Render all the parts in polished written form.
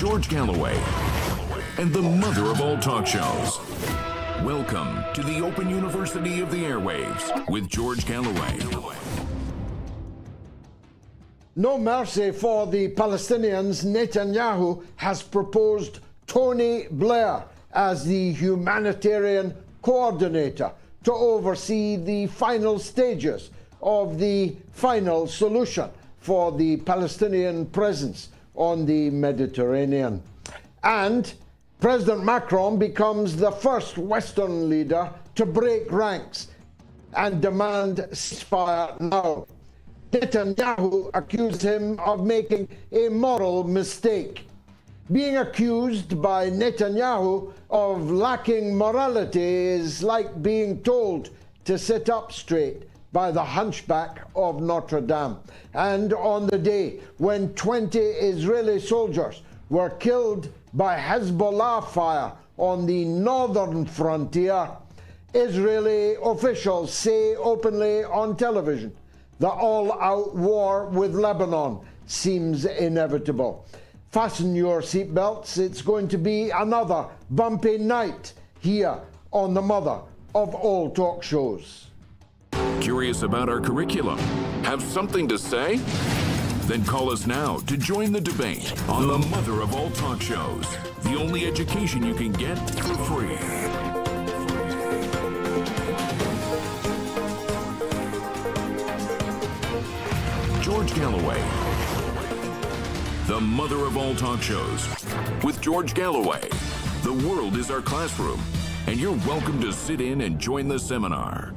George Galloway, and the mother of all talk shows. Welcome to the Open University of the Airwaves with George Galloway. No mercy for the Palestinians. Netanyahu has proposed Tony Blair as the humanitarian coordinator to oversee the final stages of the final solution for the Palestinian presence on the Mediterranean. And President Macron becomes the first Western leader to break ranks and demand ceasefire now. Netanyahu accused him of making a moral mistake. Being accused by Netanyahu of lacking morality is like being told to sit up straight by the hunchback of Notre Dame. And on the day when 20 Israeli soldiers were killed by Hezbollah fire on the northern frontier, Israeli officials say openly on television the all-out war with Lebanon seems inevitable. Fasten your seatbelts. It's going to be another bumpy night here on the mother of all talk shows. Curious about our curriculum? Have something to say? Then call us now to join the debate on the mother of all talk shows. The only education you can get for free. George Galloway, the mother of all talk shows. With George Galloway, the world is our classroom, and you're welcome to sit in and join the seminar.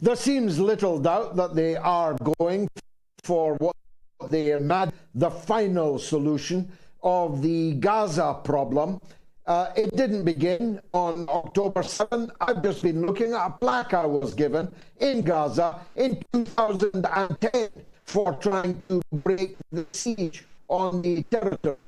There seems little doubt that they are going for what they imagine the final solution of the Gaza problem. It didn't begin on October 7. I've just been looking at a plaque I was given in Gaza in 2010 for trying to break the siege on the territory.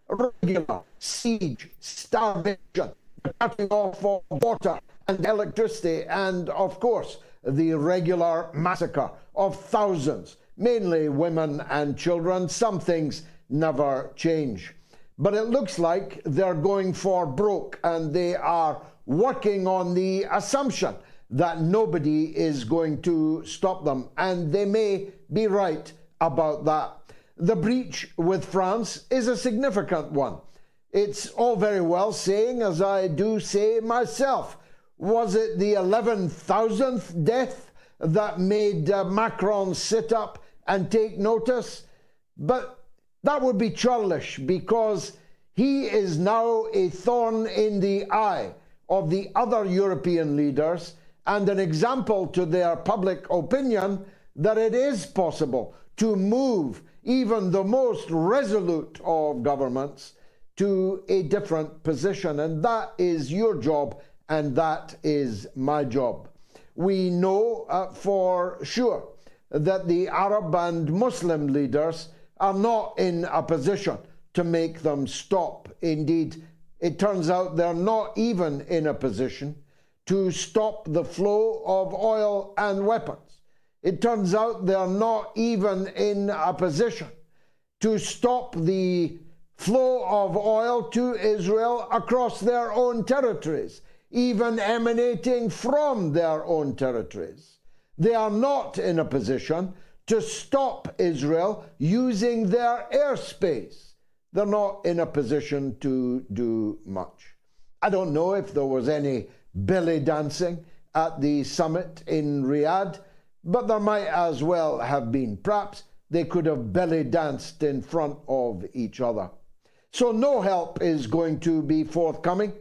Regular siege, starvation, cutting off of water and electricity, and of course, the regular massacre of thousands, mainly women and children. Some things never change. But it looks like they're going for broke, and they are working on the assumption that nobody is going to stop them. And they may be right about that. The breach with France is a significant one. It's all very well saying, as I do say myself, was it the 11,000th death that made Macron sit up and take notice? But that would be churlish, because he is now a thorn in the eye of the other European leaders and an example to their public opinion that it is possible to move even the most resolute of governments to a different position. And that is your job, and that is my job. We know for sure that the Arab and Muslim leaders are not in a position to make them stop. Indeed, it turns out they're not even in a position to stop the flow of oil and weapons. It turns out they're not even in a position to stop the flow of oil to Israel across their own territories, even emanating from their own territories. They are not in a position to stop Israel using their airspace. They're not in a position to do much. I don't know if there was any belly dancing at the summit in Riyadh, but there might as well have been. Perhaps they could have belly danced in front of each other. So no help is going to be forthcoming,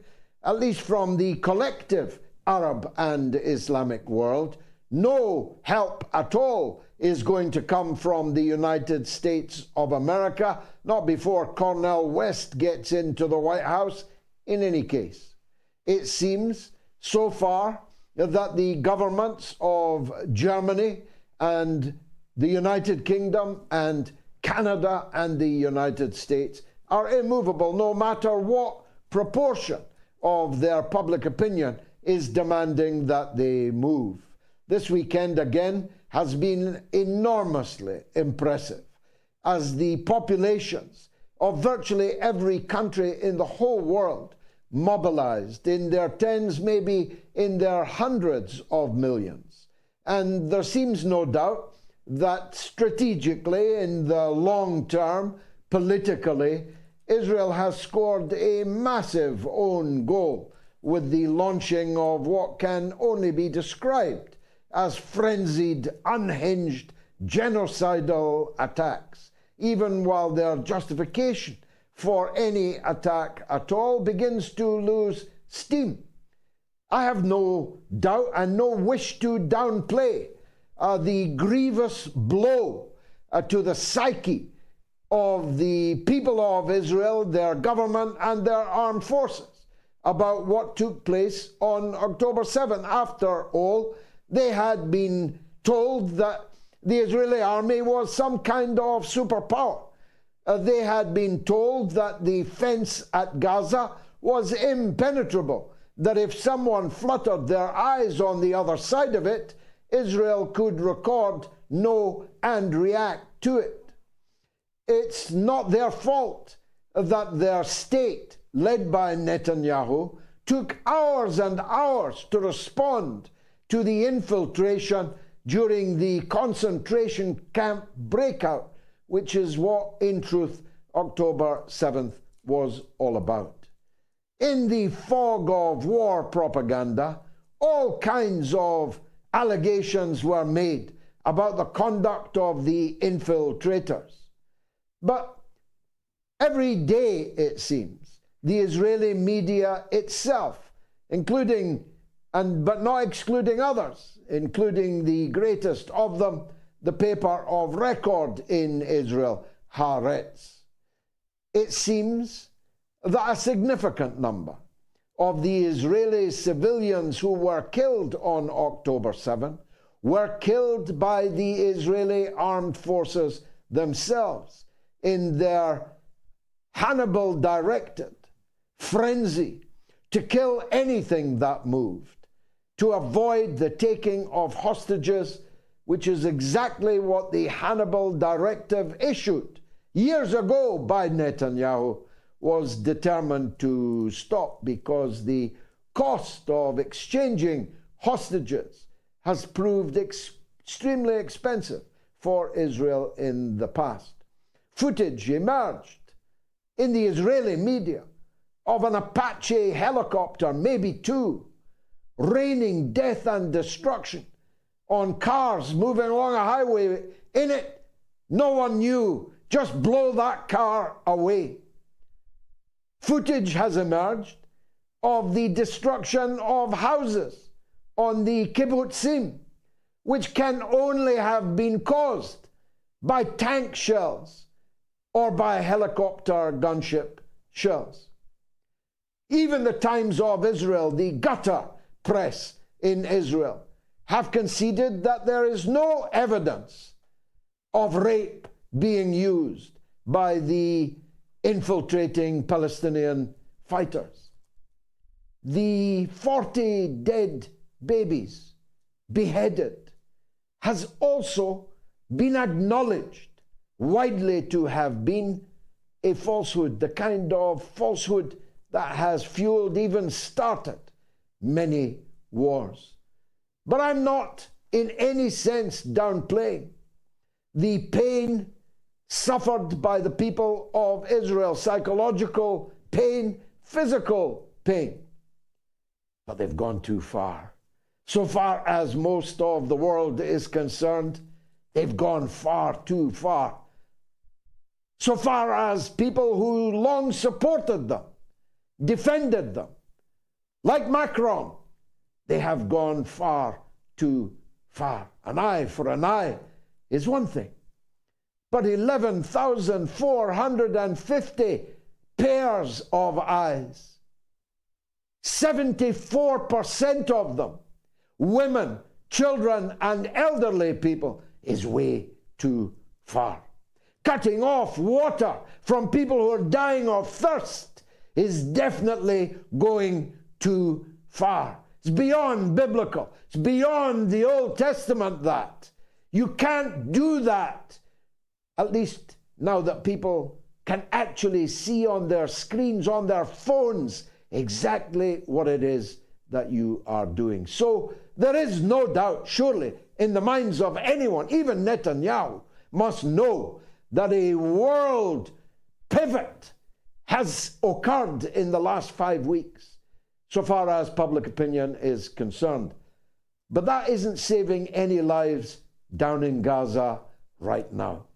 at least from the collective Arab and Islamic world. No help at all is going to come from the United States of America, not before Cornel West gets into the White House. In any case, it seems so far that the governments of Germany and the United Kingdom and Canada and the United States are immovable, no matter what proportion of their public opinion is demanding that they move. This weekend, again, has been enormously impressive as the populations of virtually every country in the whole world mobilized in their tens, maybe in their hundreds of millions. And there seems no doubt that strategically, in the long term, politically, Israel has scored a massive own goal with the launching of what can only be described as frenzied, unhinged, genocidal attacks, even while their justification for any attack at all begins to lose steam. I have no doubt and no wish to downplay the grievous blow to the psyche of the people of Israel, their government and their armed forces about what took place on October 7th. After all, they had been told that the Israeli army was some kind of superpower. They had been told that the fence at Gaza was impenetrable, that if someone fluttered their eyes on the other side of it, Israel could record, know, and react to it. It's not their fault that their state, led by Netanyahu, took hours and hours to respond to the infiltration during the concentration camp breakout, which is what, in truth, October 7th was all about. In the fog of war propaganda, all kinds of allegations were made about the conduct of the infiltrators. But every day, it seems, the Israeli media itself, including, but not excluding others, including the greatest of them, the paper of record in Israel, Haaretz. It seems that a significant number of the Israeli civilians who were killed on October 7 were killed by the Israeli armed forces themselves in their Hannibal-directed frenzy to kill anything that moved, to avoid the taking of hostages, which is exactly what the Hannibal directive issued years ago by Netanyahu was determined to stop, because the cost of exchanging hostages has proved extremely expensive for Israel in the past. Footage emerged in the Israeli media of an Apache helicopter, maybe two, raining death and destruction on cars moving along a highway. In it, no one knew, just blow that car away. Footage has emerged of the destruction of houses on the kibbutzim, which can only have been caused by tank shells or by helicopter gunship shells. Even the Times of Israel, the gutter press in Israel, have conceded that there is no evidence of rape being used by the infiltrating Palestinian fighters. The 40 dead babies beheaded has also been acknowledged widely to have been a falsehood, the kind of falsehood that has fueled, even started, many wars. But I'm not in any sense downplaying the pain suffered by the people of Israel, psychological pain, physical pain. But they've gone too far. So far as most of the world is concerned, they've gone far too far. So far as people who long supported them, defended them, like Macron, they have gone far too far. An eye for an eye is one thing, but 11,450 pairs of eyes, 74% of them women, children, and elderly people, is way too far. Cutting off water from people who are dying of thirst is definitely going too far. It's beyond biblical. It's beyond the Old Testament that. You can't do that, at least now that people can actually see on their screens, on their phones, exactly what it is that you are doing. So there is no doubt, surely, in the minds of anyone, even Netanyahu, must know that a world pivot has occurred in the last 5 weeks, so far as public opinion is concerned. But that isn't saving any lives down in Gaza right now.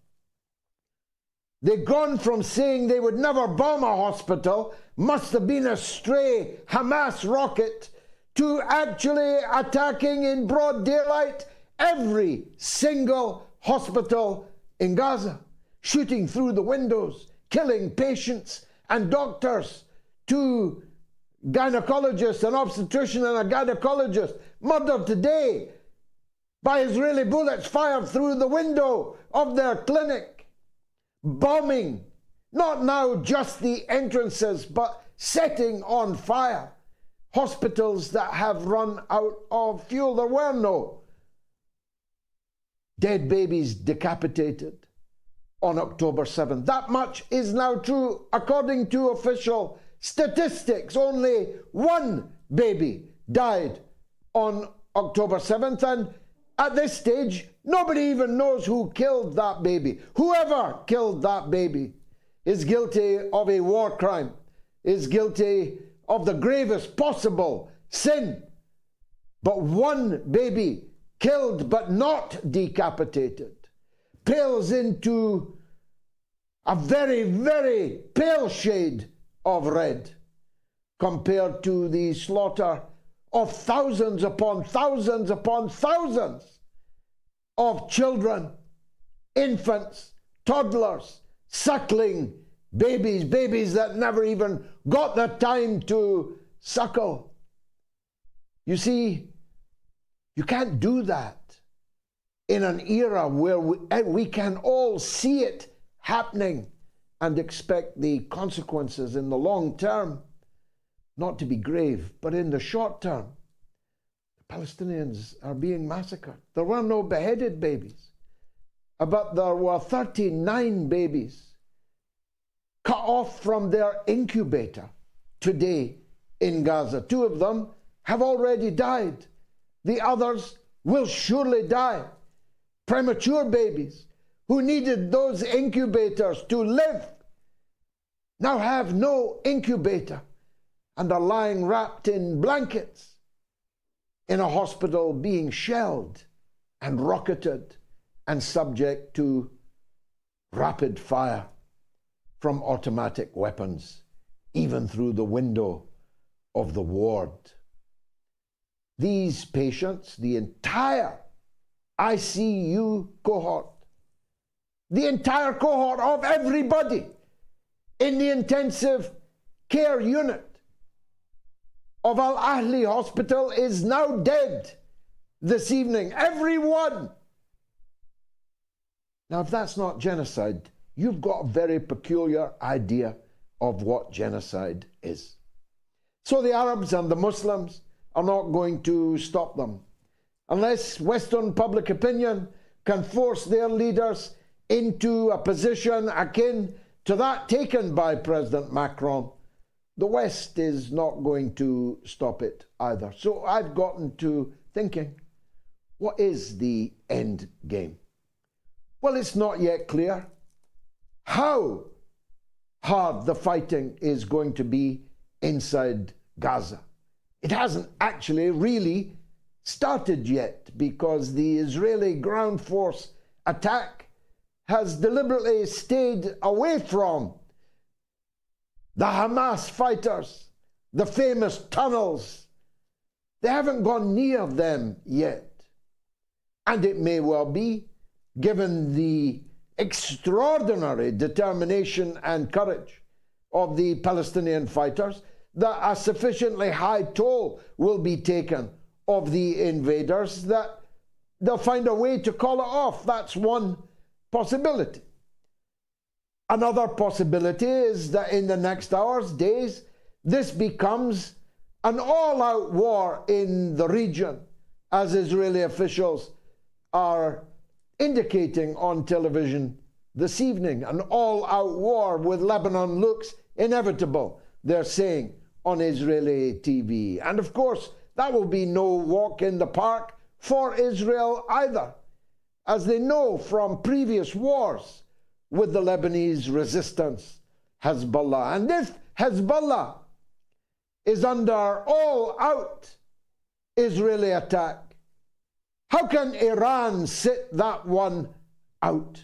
They've gone from saying they would never bomb a hospital, must have been a stray Hamas rocket, to actually attacking in broad daylight every single hospital in Gaza, shooting through the windows, killing patients and doctors. 2 gynecologists, an obstetrician and a gynecologist, murdered today by Israeli bullets fired through the window of their clinic. Bombing, not now just the entrances, but setting on fire hospitals that have run out of fuel. There were no dead babies decapitated on October 7th. That much is now true according to official statistics. Only 1 baby died on October 7th, and at this stage, nobody even knows who killed that baby. Whoever killed that baby is guilty of a war crime, is guilty of the gravest possible sin. But 1 baby killed but not decapitated pales into a very, very pale shade of red compared to the slaughter of thousands upon thousands upon thousands of children, infants, toddlers, suckling babies, babies that never even got the time to suckle. You see, you can't do that in an era where we can all see it happening and expect the consequences in the long term not to be grave, but in the short term. The Palestinians are being massacred. There were no beheaded babies, but there were 39 babies cut off from their incubator today in Gaza. 2 of them have already died. The others will surely die. Premature babies who needed those incubators to live now have no incubator and are lying wrapped in blankets in a hospital being shelled and rocketed and subject to rapid fire from automatic weapons, even through the window of the ward. These patients, the entire ICU cohort, the entire cohort of everybody in the intensive care unit of Al Ahli Hospital is now dead this evening. Everyone. Now, if that's not genocide, you've got a very peculiar idea of what genocide is. So the Arabs and the Muslims are not going to stop them unless Western public opinion can force their leaders into a position akin to that taken by President Macron. The West is not going to stop it either. So I've gotten to thinking, what is the end game? Well, it's not yet clear how hard the fighting is going to be inside Gaza. It hasn't actually really started yet because the Israeli ground force attack has deliberately stayed away from the Hamas fighters, the famous tunnels. They haven't gone near them yet. And it may well be, given the extraordinary determination and courage of the Palestinian fighters, that a sufficiently high toll will be taken of the invaders that they'll find a way to call it off. That's one possibility. Another possibility is that in the next hours, days, this becomes an all-out war in the region, as Israeli officials are indicating on television this evening. An all-out war with Lebanon looks inevitable, they're saying on Israeli TV. And of course, that will be no walk in the park for Israel either, as they know from previous wars with the Lebanese resistance, Hezbollah. And if Hezbollah is under all-out Israeli attack, how can Iran sit that one out?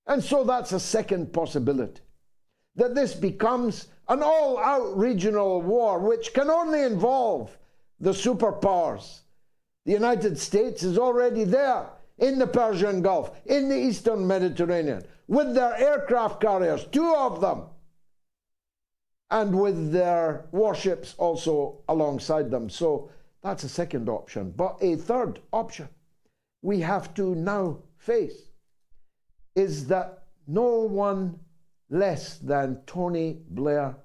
And so that's a second possibility, that this becomes an all-out regional war, which can only involve the superpowers. The United States is already there in the Persian Gulf, in the Eastern Mediterranean, with their aircraft carriers, 2 of them, and with their warships also alongside them. So that's a second option. But a third option we have to now face is that no one less than Tony Blair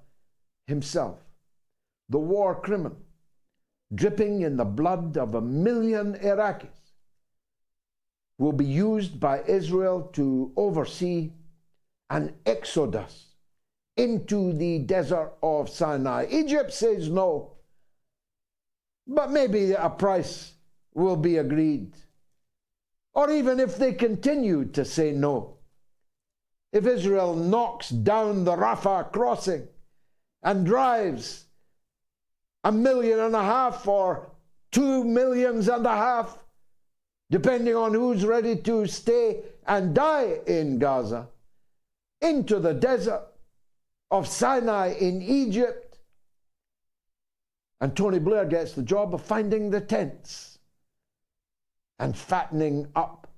himself, the war criminal, dripping in the blood of 1 million Iraqis, will be used by Israel to oversee an exodus into the desert of Sinai. Egypt says no, but maybe a price will be agreed. Or even if they continue to say no, if Israel knocks down the Rafah crossing and drives 1.5 million or 2.5 million, depending on who's ready to stay and die in Gaza, into the desert of Sinai in Egypt, and Tony Blair gets the job of finding the tents and fattening up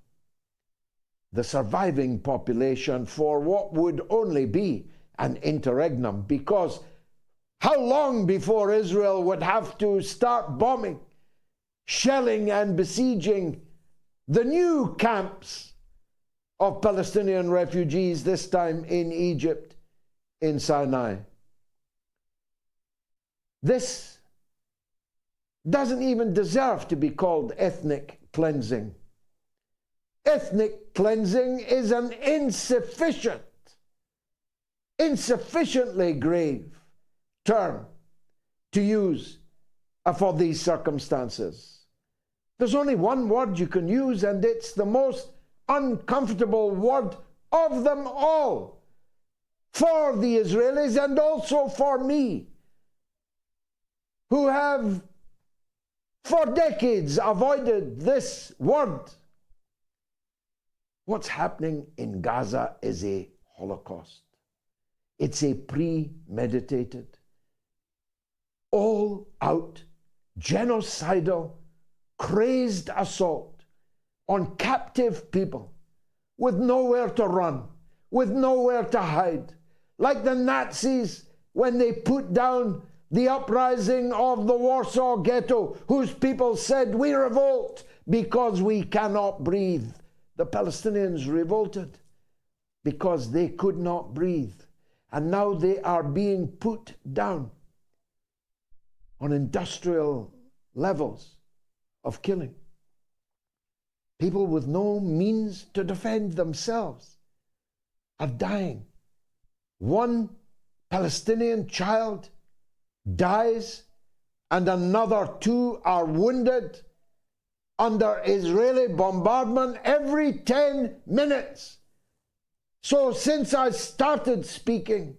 the surviving population for what would only be an interregnum, because how long before Israel would have to start bombing, shelling and besieging the new camps of Palestinian refugees, this time in Egypt, in Sinai? This doesn't even deserve to be called ethnic cleansing. Ethnic cleansing is an insufficiently grave term to use for these circumstances. There's only one word you can use, and it's the most uncomfortable word of them all for the Israelis and also for me, who have for decades avoided this word. What's happening in Gaza is a Holocaust. It's a premeditated, all-out, genocidal, crazed assault on captive people with nowhere to run, with nowhere to hide, like the Nazis when they put down the uprising of the Warsaw Ghetto, whose people said, "We revolt because we cannot breathe." The Palestinians revolted because they could not breathe. And now they are being put down on industrial levels of killing. People with no means to defend themselves are dying. One Palestinian child dies and another 2 are wounded under Israeli bombardment every 10 minutes. So since I started speaking,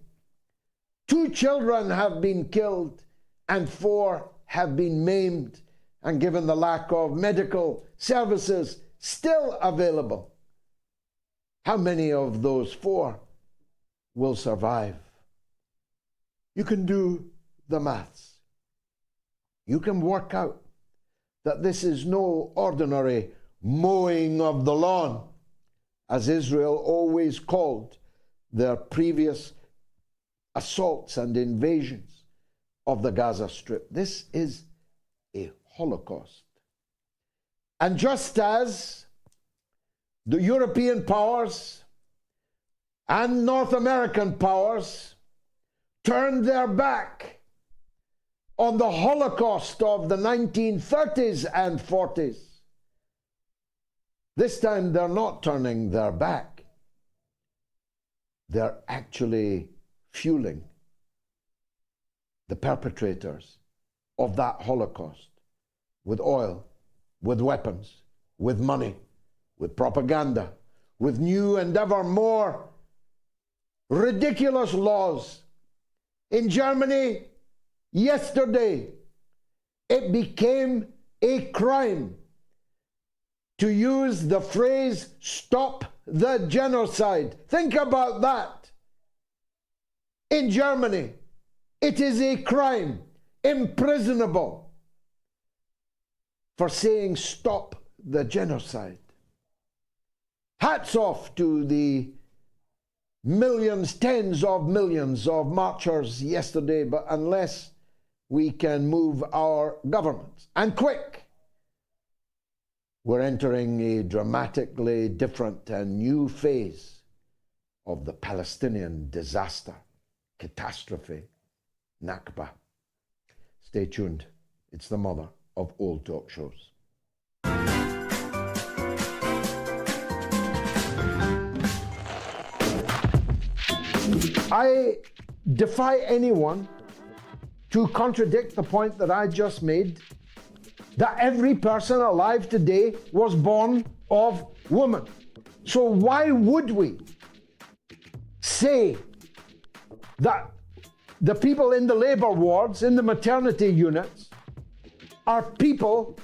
2 children have been killed and 4 have been maimed, and given the lack of medical services still available, how many of those 4 will survive? You can do the maths. You can work out that this is no ordinary mowing of the lawn, as Israel always called their previous assaults and invasions of the Gaza Strip. This is a Holocaust. And just as the European powers and North American powers turned their back on the Holocaust of the 1930s and 40s, this time they're not turning their back. they're actually fueling the perpetrators of that Holocaust with oil, with weapons, with money, with propaganda, with new and ever more ridiculous laws. In Germany, yesterday, it became a crime to use the phrase, "Stop the genocide." Think about that. In Germany, it is a crime, imprisonable, for saying "Stop the genocide." Hats off to the millions, tens of millions of marchers yesterday, but unless we can move our governments, and quick, we're entering a dramatically different and new phase of the Palestinian disaster, catastrophe, Nakba. Stay tuned. It's the mother of all talk shows. I defy anyone to contradict the point that I just made, that every person alive today was born of woman. So why would we say that the people in the labor wards, in the maternity units, are people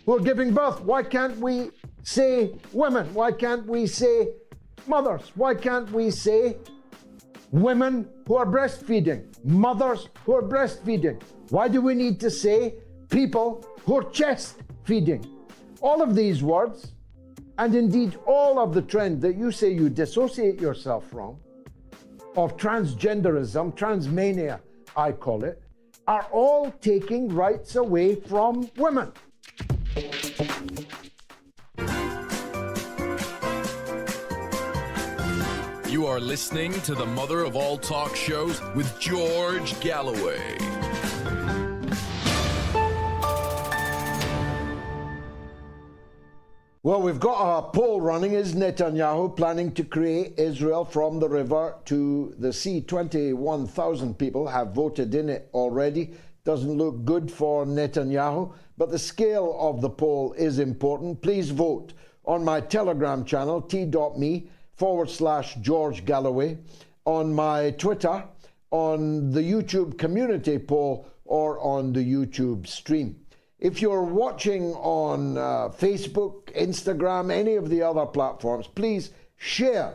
who are giving birth? Why can't we say women? Why can't we say mothers? Why can't we say women who are breastfeeding, mothers who are breastfeeding? Why do we need to say people who are chest feeding? All of these words, and indeed all of the trend that you say you dissociate yourself from, of transgenderism, transmania, I call it, are all taking rights away from women. You are listening to the mother of all talk shows with George Galloway. Well, we've got a poll running. Is Netanyahu planning to create Israel from the river to the sea? 21,000 people have voted in it already. Doesn't look good for Netanyahu, but the scale of the poll is important. Please vote on my Telegram channel, t.me/George Galloway, on my Twitter, on the YouTube community poll, or on the YouTube stream. If you're watching on Facebook, Instagram, any of the other platforms, please share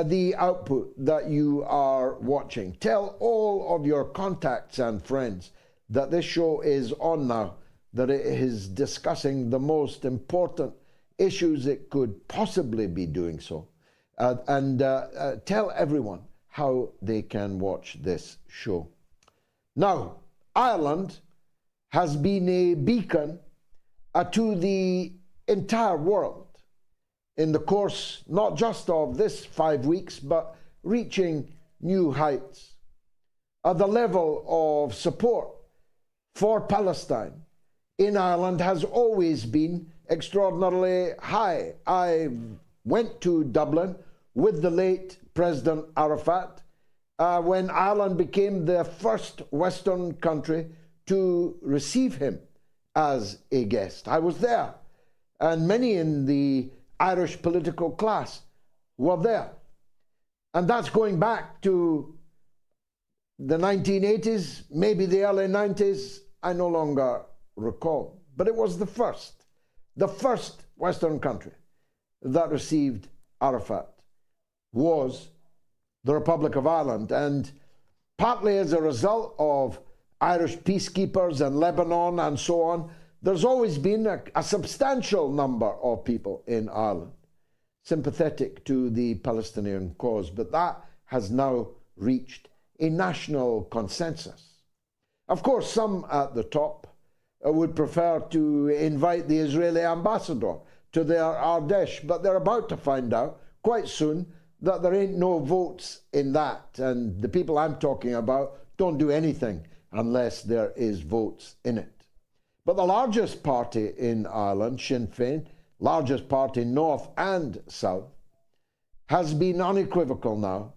the output that you are watching. Tell all of your contacts and friends that this show is on now, that it is discussing the most important issues it could possibly be doing so. And tell everyone how they can watch this show. Now, Ireland has been a beacon to the entire world in the course not just of this 5 weeks, but reaching new heights. The level of support for Palestine in Ireland has always been extraordinarily high. I went to Dublin with the late President Arafat when Ireland became the first Western country to receive him as a guest. I was there, and many in the Irish political class were there. And that's going back to the 1980s, maybe the early 90s, I no longer recall. But it was the first Western country that received Arafat was the Republic of Ireland. And partly as a result of Irish peacekeepers and Lebanon and so on, there's always been a substantial number of people in Ireland sympathetic to the Palestinian cause, but that has now reached a national consensus. Of course, some at the top would prefer to invite the Israeli ambassador to their Ardèche, but they're about to find out quite soon that there ain't no votes in that, and the people I'm talking about don't do anything unless there is votes in it. But the largest party in Ireland, Sinn Féin, largest party north and south, has been unequivocal now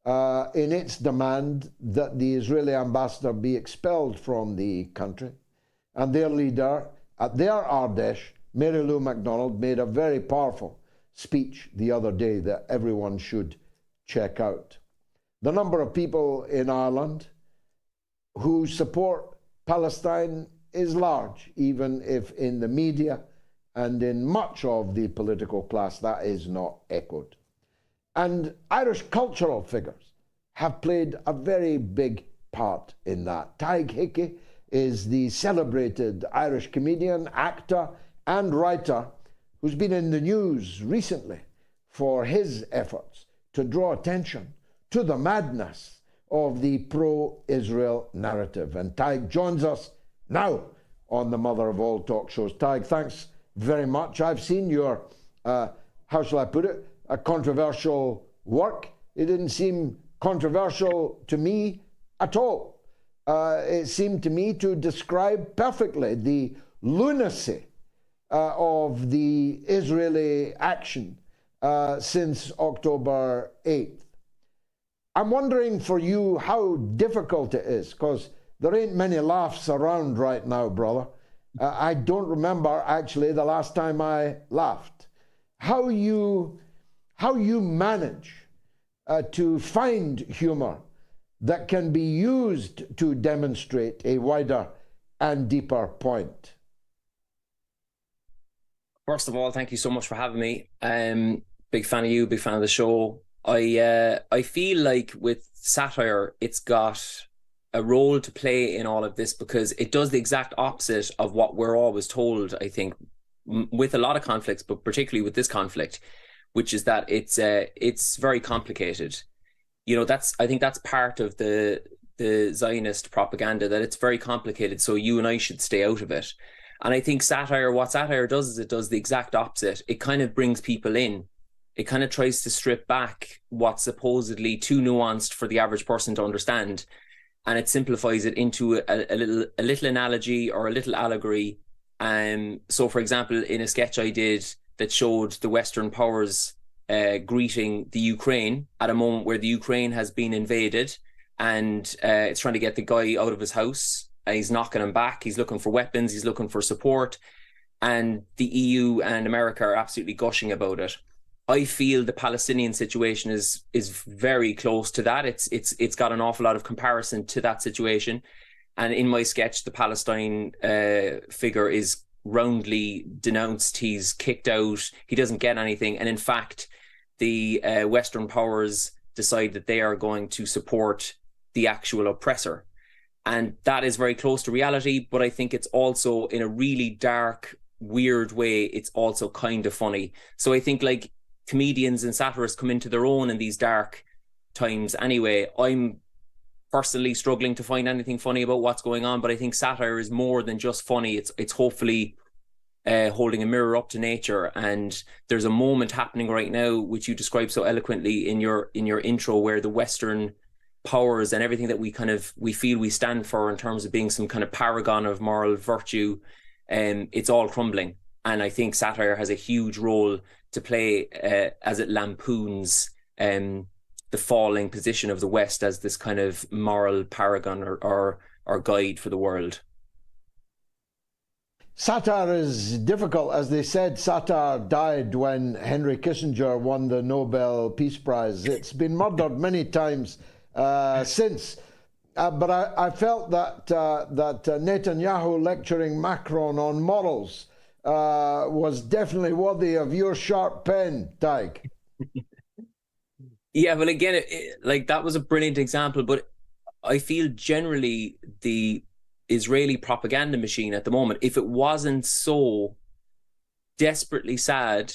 in its demand that the Israeli ambassador be expelled from the country. And their leader at their Ardèche, Mary Lou MacDonald, made a very powerful speech the other day that everyone should check out. The number of people in Ireland who support Palestine is large, even if in the media and in much of the political class that is not echoed. And Irish cultural figures have played a very big part in that. Tadhg Hickey is the celebrated Irish comedian, actor, and writer who's been in the news recently for his efforts to draw attention to the madness of the pro-Israel narrative. And Tadhg joins us now on the mother of all talk shows. Tadhg, thanks very much. I've seen your, how shall I put it, a controversial work. It didn't seem controversial to me at all. It seemed to me to describe perfectly the lunacy of the Israeli action since October 8th. I'm wondering for you how difficult it is, because there ain't many laughs around right now, brother. I don't remember actually the last time I laughed. How you manage to find humor that can be used to demonstrate a wider and deeper point. First of all, thank you so much for having me. Big fan of you, big fan of the show. I feel like with satire, it's got a role to play in all of this because it does the exact opposite of what we're always told, I think, with a lot of conflicts, but particularly with this conflict, which is that it's very complicated. You know, I think that's part of the Zionist propaganda, that it's very complicated, so you and I should stay out of it. And I think what satire does is it does the exact opposite. It kind of brings people in. It kind of tries to strip back what's supposedly too nuanced for the average person to understand, and it simplifies it into a little analogy or a little allegory. So, for example, in a sketch I did that showed the Western powers greeting the Ukraine at a moment where the Ukraine has been invaded, and it's trying to get the guy out of his house. He's knocking him back. He's looking for weapons. He's looking for support. And the EU and America are absolutely gushing about it. I feel the Palestinian situation is very close to that. It's got an awful lot of comparison to that situation. And in my sketch, the Palestine figure is roundly denounced. He's kicked out. He doesn't get anything. And in fact, the Western powers decide that they are going to support the actual oppressor. And that is very close to reality, but I think it's also, in a really dark, weird way, it's also kind of funny. So I think like comedians and satirists come into their own in these dark times anyway. I'm personally struggling to find anything funny about what's going on, but I think satire is more than just funny. It's hopefully holding a mirror up to nature. And there's a moment happening right now, which you described so eloquently in your intro, where the Western powers and everything that we feel we stand for in terms of being some kind of paragon of moral virtue, it's all crumbling. And I think satire has a huge role to play as it lampoons the falling position of the West as this kind of moral paragon or guide for the world. Satire is difficult. As they said, satire died when Henry Kissinger won the Nobel Peace Prize. It's been murdered many times since. But I felt that Netanyahu lecturing Macron on morals was definitely worthy of your sharp pen, Tadhg. Yeah, but again, like that was a brilliant example. But I feel generally the Israeli propaganda machine at the moment, if it wasn't so desperately sad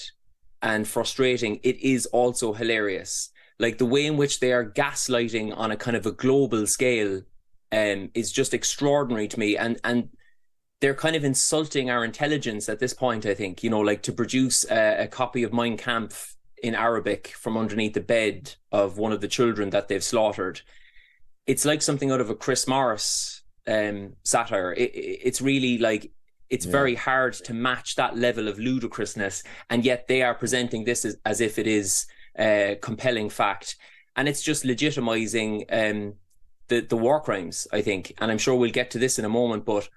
and frustrating, it is also hilarious. Like the way in which they are gaslighting on a kind of a global scale is just extraordinary to me. And they're kind of insulting our intelligence at this point, I think, you know, like to produce a copy of Mein Kampf in Arabic from underneath the bed of one of the children that they've slaughtered. It's like something out of a Chris Morris satire. It's really like, it's very hard to match that level of ludicrousness. And yet they are presenting this as if it is compelling fact. and it's just legitimizing the war crimes, I think. And I'm sure we'll get to this in a moment, but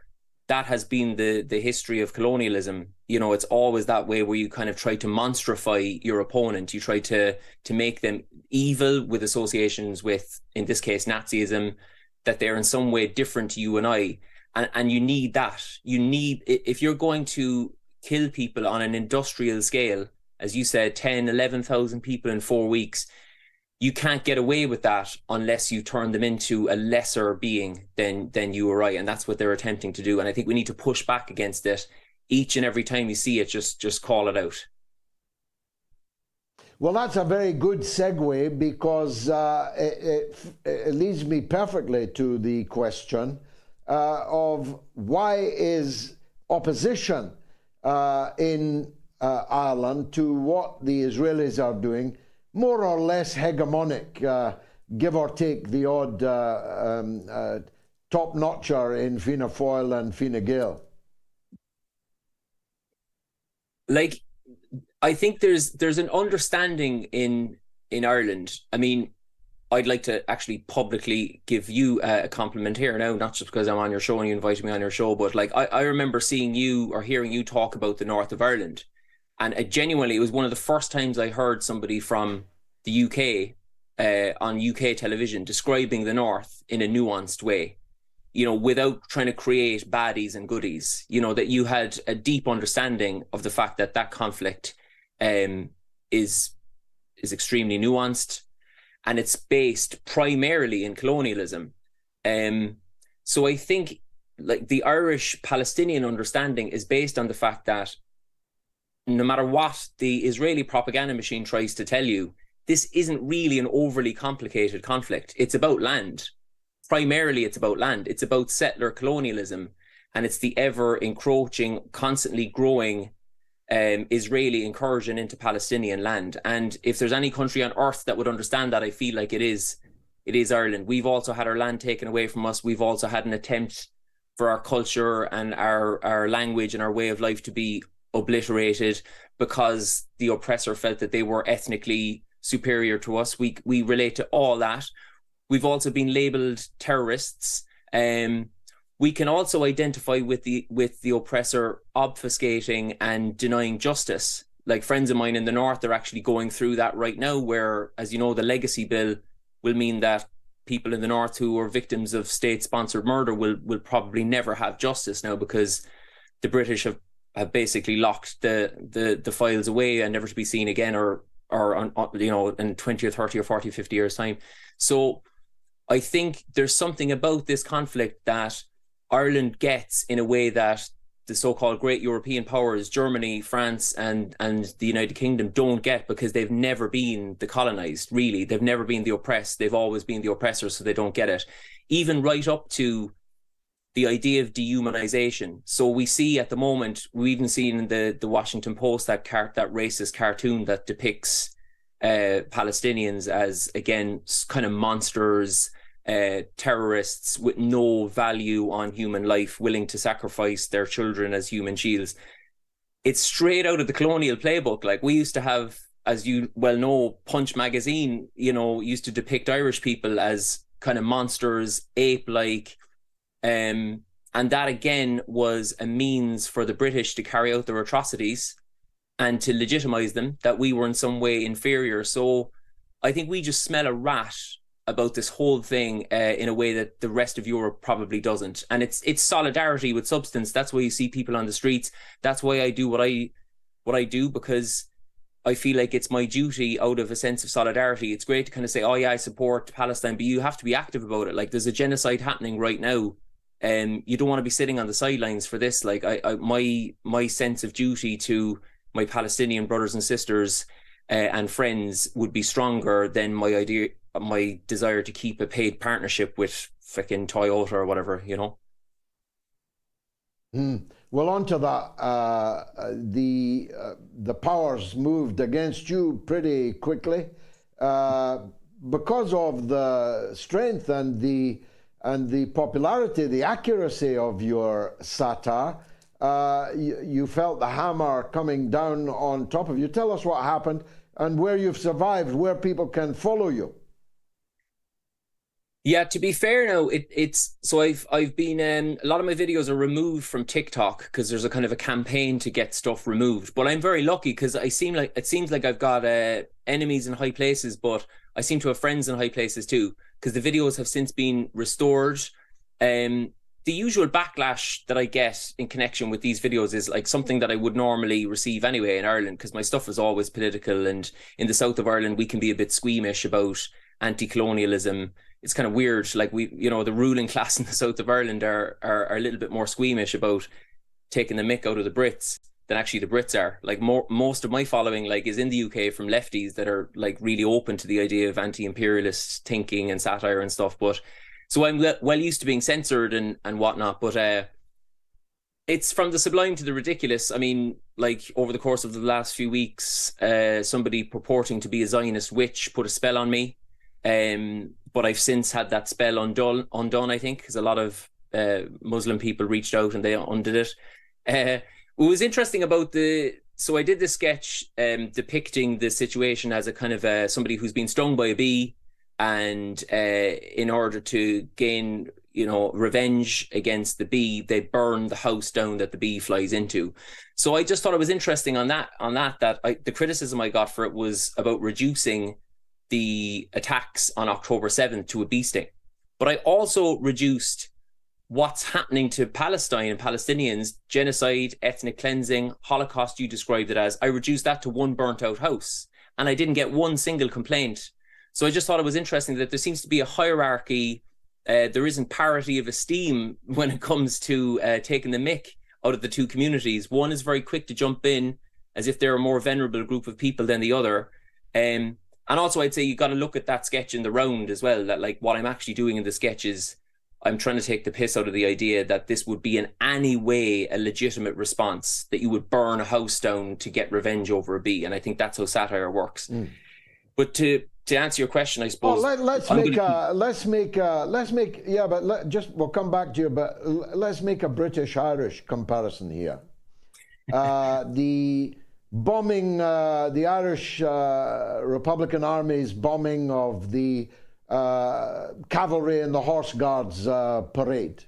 that has been the history of colonialism. You know, it's always that way, where you kind of try to monstrify your opponent. You try to make them evil, with associations with, in this case, Nazism, that they're in some way different to you and I. And you need that. You need, if you're going to kill people on an industrial scale, as you said, 10, 11,000 people in 4 weeks, you can't get away with that unless you turn them into a lesser being than you or I. And that's what they're attempting to do. And I think we need to push back against it each and every time you see it. Just call it out. Well, that's a very good segue, because it leads me perfectly to the question of why is opposition in Ireland to what the Israelis are doing more or less hegemonic, give or take the odd top-notcher in Fianna Fáil and Fine Gael? Like, I think there's an understanding in Ireland. I mean, I'd like to actually publicly give you a compliment here now, not just because I'm on your show and you invited me on your show, but like I remember seeing you or hearing you talk about the north of Ireland. And genuinely, it was one of the first times I heard somebody from the UK on UK television describing the North in a nuanced way, you know, without trying to create baddies and goodies, you know, that you had a deep understanding of the fact that that conflict is extremely nuanced, and it's based primarily in colonialism. So I think, like, the Irish Palestinian understanding is based on the fact that no matter what the Israeli propaganda machine tries to tell you, this isn't really an overly complicated conflict. It's about land. Primarily, it's about land. It's about settler colonialism, and it's the ever-encroaching, constantly growing Israeli incursion into Palestinian land. And if there's any country on earth that would understand that, I feel like it is Ireland. We've also had our land taken away from us. We've also had an attempt for our culture and our language and our way of life to be obliterated because the oppressor felt that they were ethnically superior to us. We relate to all that. We've also been labeled terrorists. We can also identify with the oppressor obfuscating and denying justice. Like, friends of mine in the north are actually going through that right now, where, as you know, the legacy bill will mean that people in the north who are victims of state-sponsored murder will probably never have justice now, because the British have basically locked the files away and never to be seen again, or on, you know, in 20 or 30 or 40, 50 years time. So I think there's something about this conflict that Ireland gets in a way that the so-called great European powers, Germany, France, and the United Kingdom, don't get, because they've never been the colonized, really. They've never been the oppressed. They've always been the oppressors, so they don't get it. Even right up to the idea of dehumanization. So we see at the moment, we've even seen in the Washington Post that racist cartoon that depicts Palestinians as, again, kind of monsters, terrorists with no value on human life, willing to sacrifice their children as human shields. It's straight out of the colonial playbook. Like, we used to have, as you well know, Punch magazine, you know, used to depict Irish people as kind of monsters, ape-like, and that again was a means for the British to carry out their atrocities and to legitimize them, that we were in some way inferior. So I think we just smell a rat about this whole thing in a way that the rest of Europe probably doesn't. And it's solidarity with substance. That's why you see people on the streets. That's why I do what I do, because I feel like it's my duty out of a sense of solidarity. It's great to kind of say, oh yeah, I support Palestine, but you have to be active about it. Like, there's a genocide happening right now. You don't want to be sitting on the sidelines for this. Like, my sense of duty to my Palestinian brothers and sisters and friends would be stronger than my desire to keep a paid partnership with freaking Toyota or whatever, you know. Well, on to that, the powers moved against you pretty quickly because of the strength and the popularity, the accuracy of your satire. You felt the hammer coming down on top of you. Tell us what happened and where you've survived, where people can follow you. Yeah, to be fair now, it's so I've been a lot of my videos are removed from TikTok because there's a kind of a campaign to get stuff removed. But I'm very lucky because it seems like I've got enemies in high places, but I seem to have friends in high places too, because the videos have since been restored. The usual backlash that I get in connection with these videos is like something that I would normally receive anyway in Ireland, because my stuff is always political, and in the south of Ireland we can be a bit squeamish about anti-colonialism. It's kind of weird. Like the ruling class in the south of Ireland are a little bit more squeamish about taking the mick out of the Brits than actually the Brits are. Like most of my following like is in the UK from lefties that are like really open to the idea of anti-imperialist thinking and satire and stuff. But so I'm well used to being censored and whatnot. But it's from the sublime to the ridiculous. I mean, like over the course of the last few weeks, somebody purporting to be a Zionist witch put a spell on me. But I've since had that spell undone, I think, because a lot of Muslim people reached out and they undid it. What was interesting about so I did this sketch depicting the situation as a kind of somebody who's been stung by a bee, and in order to gain, revenge against the bee, they burn the house down that the bee flies into. So I just thought it was interesting the criticism I got for it was about reducing the attacks on October 7th to a bee sting. But I also reduced what's happening to Palestine and Palestinians, genocide, ethnic cleansing, Holocaust, you described it as. I reduced that to one burnt out house, and I didn't get one single complaint. So I just thought it was interesting that there seems to be a hierarchy. There isn't parity of esteem when it comes to taking the mick out of the two communities. One is very quick to jump in as if they're a more venerable group of people than the other. And also, I'd say you got to look at that sketch in the round as well, that like what I'm actually doing in the sketch is I'm trying to take the piss out of the idea that this would be in any way a legitimate response, that you would burn a house down to get revenge over a bee. And I think that's how satire works. Mm. But to answer your question, I suppose. We'll come back to you, but let's make a British-Irish comparison here. The bombing, the Irish Republican Army's bombing of the cavalry and the horse guards parade.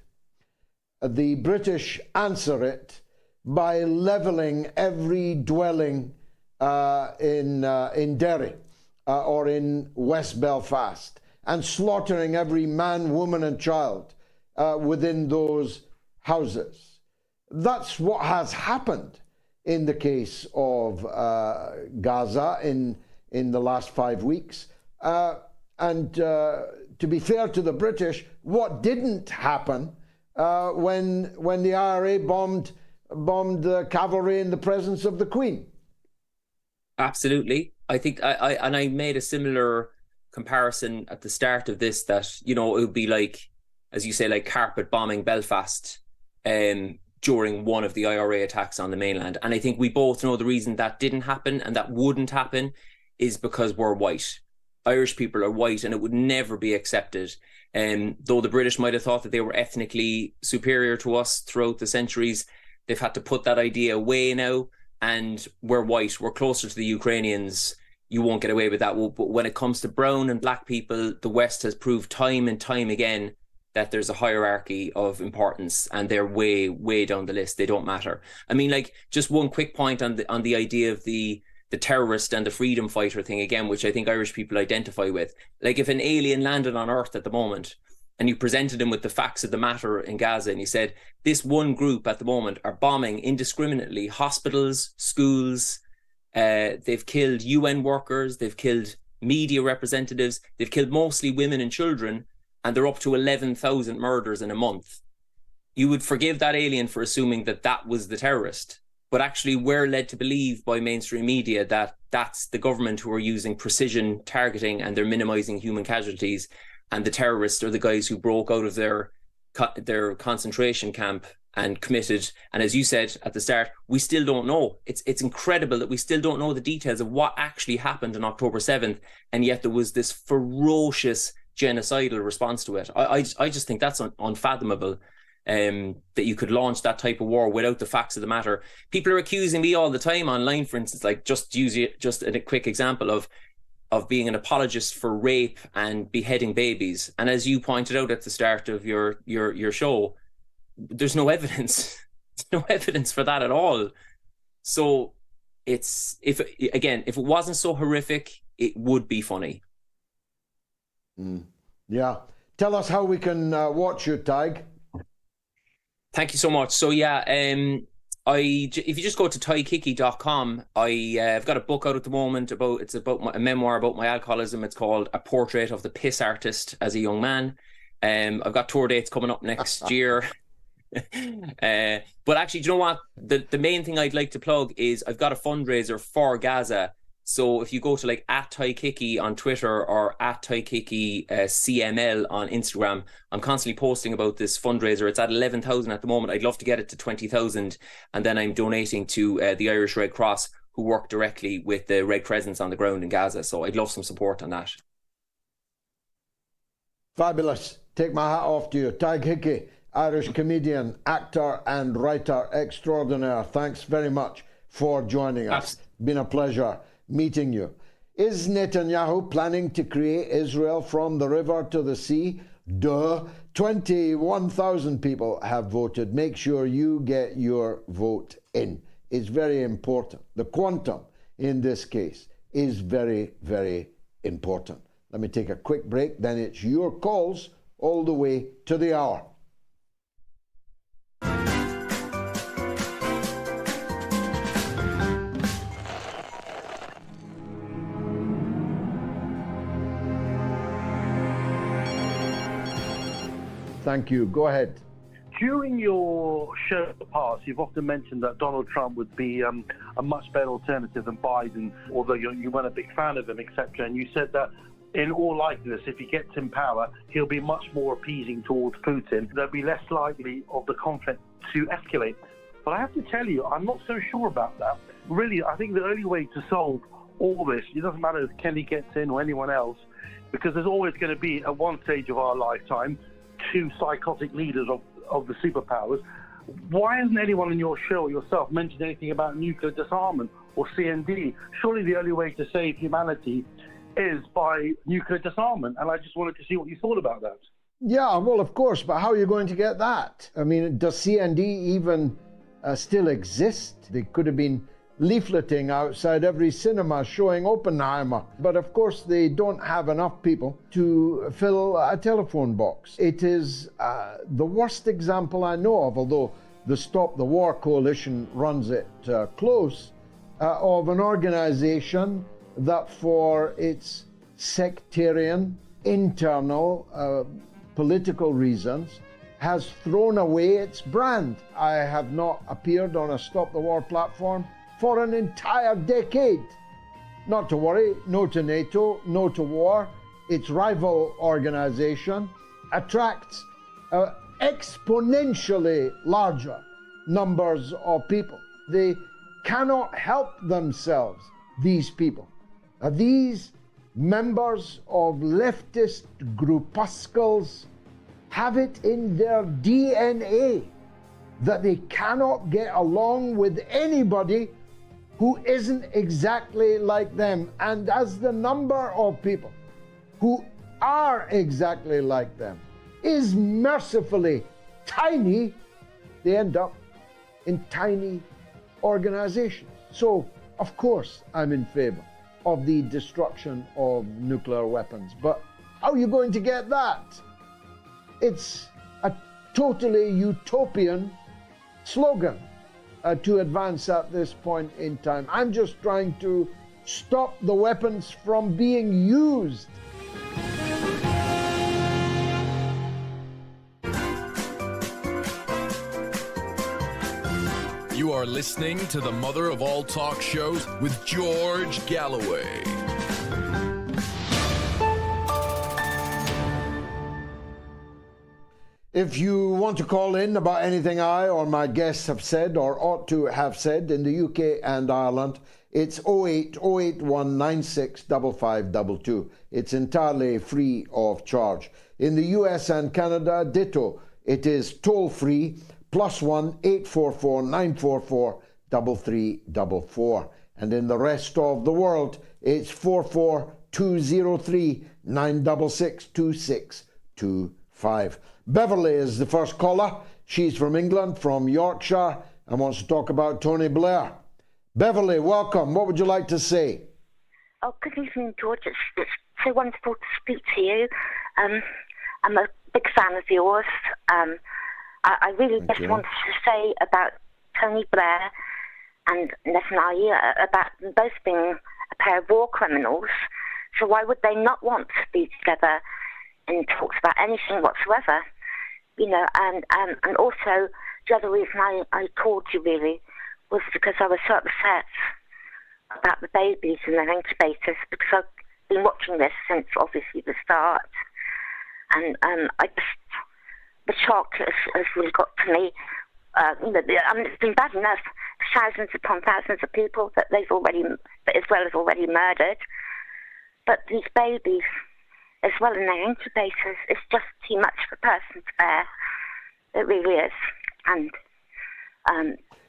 The British answer it by levelling every dwelling in Derry or in West Belfast, and slaughtering every man, woman and child within those houses. That's what has happened in the case of Gaza in the last 5 weeks. And to be fair to the British, what didn't happen when the IRA bombed the cavalry in the presence of the Queen? Absolutely. I think I made a similar comparison at the start of this, that, it would be like, as you say, like carpet bombing Belfast during one of the IRA attacks on the mainland. And I think we both know the reason that didn't happen and that wouldn't happen is because we're white. Irish people are white, and it would never be accepted. Though the British might have thought that they were ethnically superior to us throughout the centuries, they've had to put that idea away now. And we're white, we're closer to the Ukrainians. You won't get away with that. But when it comes to brown and black people, the West has proved time and time again that there's a hierarchy of importance, and they're way, way down the list. They don't matter. I mean, like, just one quick point on the idea of the terrorist and the freedom fighter thing again, which I think Irish people identify with. Like, if an alien landed on Earth at the moment and you presented him with the facts of the matter in Gaza, and you said, this one group at the moment are bombing indiscriminately hospitals, schools, they've killed UN workers, they've killed media representatives, they've killed mostly women and children, and they're up to 11,000 murders in a month. You would forgive that alien for assuming that that was the terrorist. But actually, we're led to believe by mainstream media that that's the government who are using precision targeting, and they're minimizing human casualties. And the terrorists are the guys who broke out of their concentration camp and committed. And as you said at the start, we still don't know. It's incredible that we still don't know the details of what actually happened on October 7th. And yet there was this ferocious genocidal response to it. I just think that's unfathomable. That you could launch that type of war without the facts of the matter. People are accusing me all the time online, for instance, like just a quick example of, of being an apologist for rape and beheading babies. And as you pointed out at the start of your show, there's no evidence. There's no evidence for that at all. So if it wasn't so horrific, it would be funny. Yeah. Tell us how we can watch you, Tadhg. Thank you so much. So yeah, if you just go to TadhgHickey.com, I've got a book out at the moment about a memoir about my alcoholism. It's called A Portrait of the Piss Artist as a Young Man. I've got tour dates coming up next year. But actually, do you know what? The main thing I'd like to plug is I've got a fundraiser for Gaza. So if you go to like @Tadhg Hickey on Twitter or @Tadhg Hickey CML on Instagram, I'm constantly posting about this fundraiser. It's at 11,000 at the moment. I'd love to get it to 20,000, and then I'm donating to the Irish Red Cross, who work directly with the Red Crescents on the ground in Gaza. So I'd love some support on that. Fabulous. Take my hat off to you. Tadhg Hickey, Irish comedian, actor and writer extraordinaire. Thanks very much for joining us. Been a pleasure meeting you. Is Netanyahu planning to create Israel from the river to the sea? Duh. 21,000 people have voted. Make sure you get your vote in. It's very important. The quantum in this case is very, very important. Let me take a quick break, then it's your calls all the way to the hour. Thank you. Go ahead. During your show in the past, you've often mentioned that Donald Trump would be a much better alternative than Biden, although you weren't a big fan of him, etc. And you said that in all likeliness, if he gets in power, he'll be much more appeasing towards Putin. There'll be less likely of the conflict to escalate. But I have to tell you, I'm not so sure about that. Really, I think the only way to solve all this, it doesn't matter if Kenny gets in or anyone else, because there's always going to be, at one stage of our lifetime, two psychotic leaders of the superpowers. Why hasn't anyone in your show or yourself mentioned anything about nuclear disarmament or CND? Surely the only way to save humanity is by nuclear disarmament. And I just wanted to see what you thought about that. Yeah, well, of course, but how are you going to get that? I mean, does CND even still exist? They could have been leafleting outside every cinema showing Oppenheimer. But of course, they don't have enough people to fill a telephone box. It is the worst example I know of, although the Stop the War Coalition runs it close, of an organization that for its sectarian, internal, political reasons has thrown away its brand. I have not appeared on a Stop the War platform for an entire decade. Not to worry, no to NATO, no to war. Its rival organization attracts exponentially larger numbers of people. They cannot help themselves, these people. These members of leftist groupuscles have it in their DNA that they cannot get along with anybody who isn't exactly like them. And as the number of people who are exactly like them is mercifully tiny, they end up in tiny organizations. So, of course, I'm in favor of the destruction of nuclear weapons. But how are you going to get that? It's a totally utopian slogan to advance at this point in time. I'm just trying to stop the weapons from being used. You are listening to the mother of all talk shows with George Galloway. If you want to call in about anything I or my guests have said or ought to have said in the UK and Ireland, it's 0881965522. It's entirely free of charge. In the US and Canada, ditto. It is toll-free, +1 844 944 3344. and in the rest of the world, it's 44203 966 2625. Beverly is the first caller. She's from England, from Yorkshire, and wants to talk about Tony Blair. Beverly, welcome. What would you like to say? Oh, good evening, George. It's so wonderful to speak to you. I'm a big fan of yours. I really Thank just you. wanted to say about Tony Blair and Netanyahu, about them both being a pair of war criminals. So why would they not want to be together in talks about anything whatsoever? You know, and also the other reason I called you really was because I was so upset about the babies and their incubators, because I've been watching this since obviously the start, and the shock has really got to me. It's been bad enough, thousands upon thousands of people that Israel has already murdered, but these babies, as well in their incubators, it's just too much for a person to bear. It really is, and.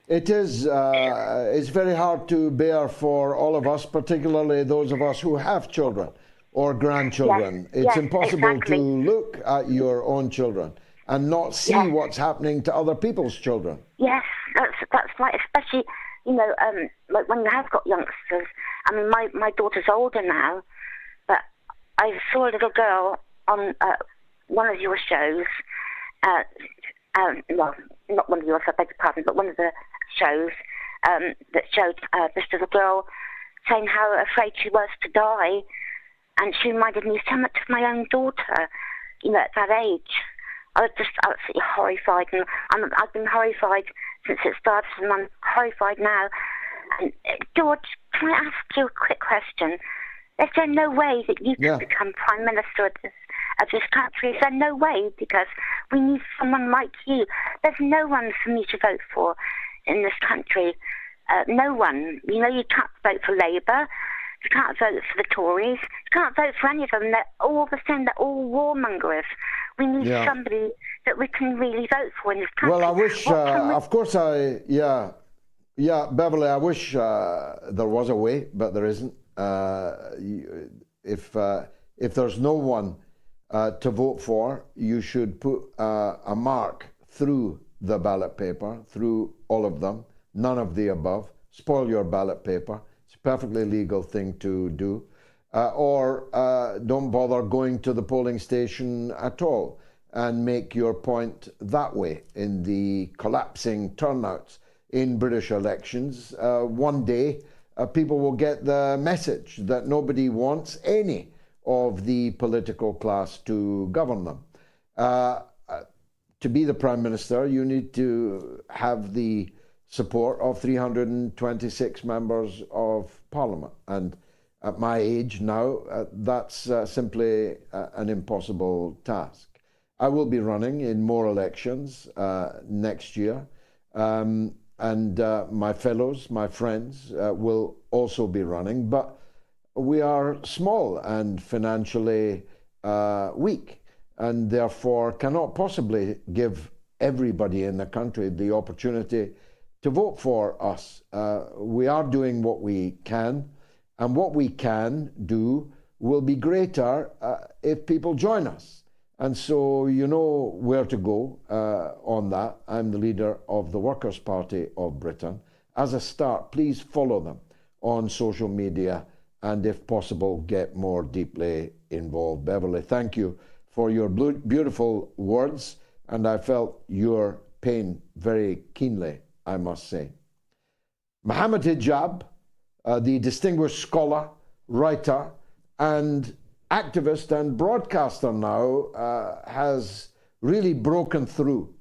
It is. It's very hard to bear for all of us, particularly those of us who have children or grandchildren. Yes, it's yes, impossible exactly. to look at your own children and not see Yes. what's happening to other people's children. Yes, that's right. Especially, like when you have got youngsters. I mean, my daughter's older now, but I saw a little girl on one of your shows. Well, not one of yours, I beg your pardon, but one of the shows that showed this little girl saying how afraid she was to die, and she reminded me so much of my own daughter, at that age. I was just absolutely horrified, and I've been horrified since it started, and I'm horrified now. And George, can I ask you a quick question? Is there no way that you could become Prime Minister of this country? Is there no way? Because we need someone like you. There's no one for me to vote for in this country. No one. You can't vote for Labour. You can't vote for the Tories. You can't vote for any of them. They're all the same. They're all warmongers. We need somebody that we can really vote for in this country. Well, I wish, Beverly, I wish there was a way, but there isn't. If there's no one to vote for, you should put a mark through the ballot paper, through all of them, none of the above. Spoil your ballot paper. It's a perfectly legal thing to do. Or don't bother going to the polling station at all and make your point that way. In the collapsing turnouts in British elections, one day people will get the message that nobody wants any of the political class to govern them. To be the Prime Minister, you need to have the support of 326 members of Parliament. And at my age now, that's simply an impossible task. I will be running in more elections next year. And my fellows, my friends, will also be running. But we are small and financially weak, and therefore cannot possibly give everybody in the country the opportunity to vote for us. We are doing what we can, and what we can do will be greater if people join us. And so you know where to go on that. I'm the leader of the Workers' Party of Britain. As a start, please follow them on social media, and if possible, get more deeply involved. Beverly, thank you for your beautiful words, and I felt your pain very keenly, I must say. Mohammed Hijab, the distinguished scholar, writer, and activist and broadcaster now, has really broken through.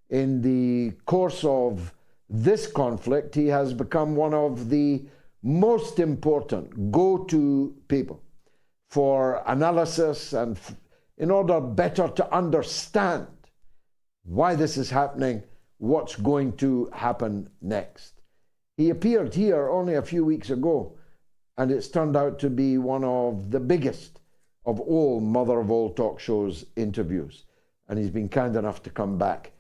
In the course of this conflict, he has become one of the most important go-to people for analysis and in order better to understand why this is happening, what's going to happen next. He appeared here only a few weeks ago, and it's turned out to be one of the biggest of all Mother of All Talk Shows interviews. And he's been kind enough to come back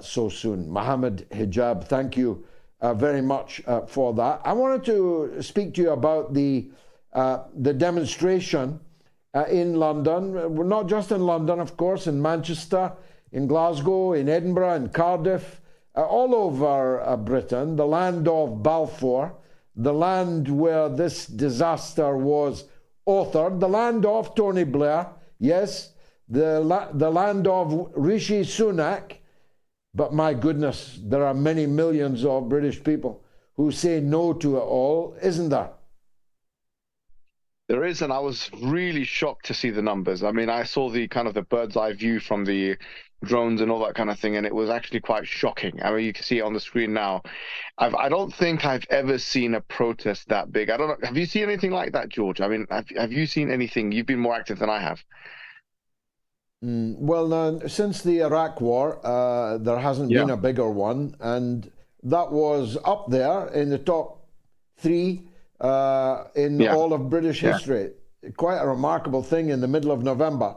so soon. Mohammed Hijab, thank you very much for that. I wanted to speak to you about the demonstration in London, not just in London, of course, in Manchester, in Glasgow, in Edinburgh, in Cardiff, all over Britain, the land of Balfour, the land where this disaster was authored, the land of Tony Blair, yes, the land of Rishi Sunak. But my goodness, there are many millions of British people who say no to it all, isn't there? There is, and I was really shocked to see the numbers. I mean, I saw the kind of the bird's eye view from the drones and all that kind of thing, and it was actually quite shocking. I mean, you can see it on the screen now. I don't think I've ever seen a protest that big. I don't know. Have you seen anything like that, George? I mean, have you seen anything? You've been more active than I have. Well, since the Iraq War, there hasn't been a bigger one, and that was up there in the top 3 in all of British history. Quite a remarkable thing in the middle of November.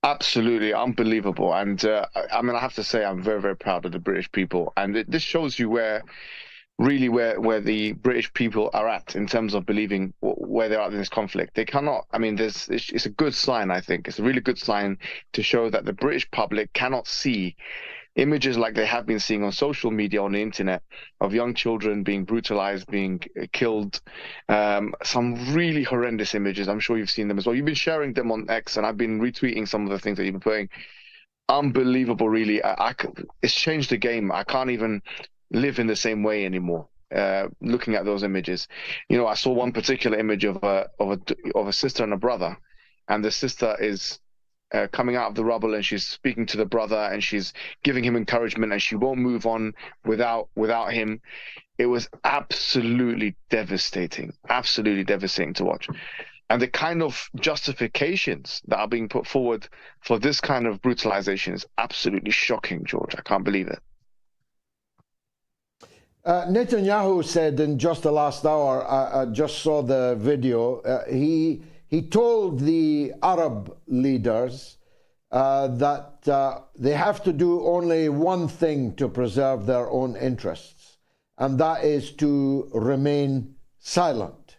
Absolutely unbelievable. And I mean, I have to say, I'm very, very proud of the British people. And this shows you where the British people are at in terms of believing where they're at in this conflict. They cannot, I mean, it's a good sign, I think. It's a really good sign to show that the British public cannot see images like they have been seeing on social media, on the internet, of young children being brutalized, being killed. Some really horrendous images. I'm sure you've seen them as well. You've been sharing them on X, and I've been retweeting some of the things that you've been putting. Unbelievable, really. It's changed the game. I can't even live in the same way anymore. Looking at those images, you know, I saw one particular image of a sister and a brother, and the sister is coming out of the rubble, and she's speaking to the brother, and she's giving him encouragement, and she won't move on without him. It was absolutely devastating to watch. And the kind of justifications that are being put forward for this kind of brutalization is absolutely shocking, George. I can't believe it. Netanyahu said in just the last hour, I just saw the video, he told the Arab leaders that they have to do only one thing to preserve their own interests, and that is to remain silent.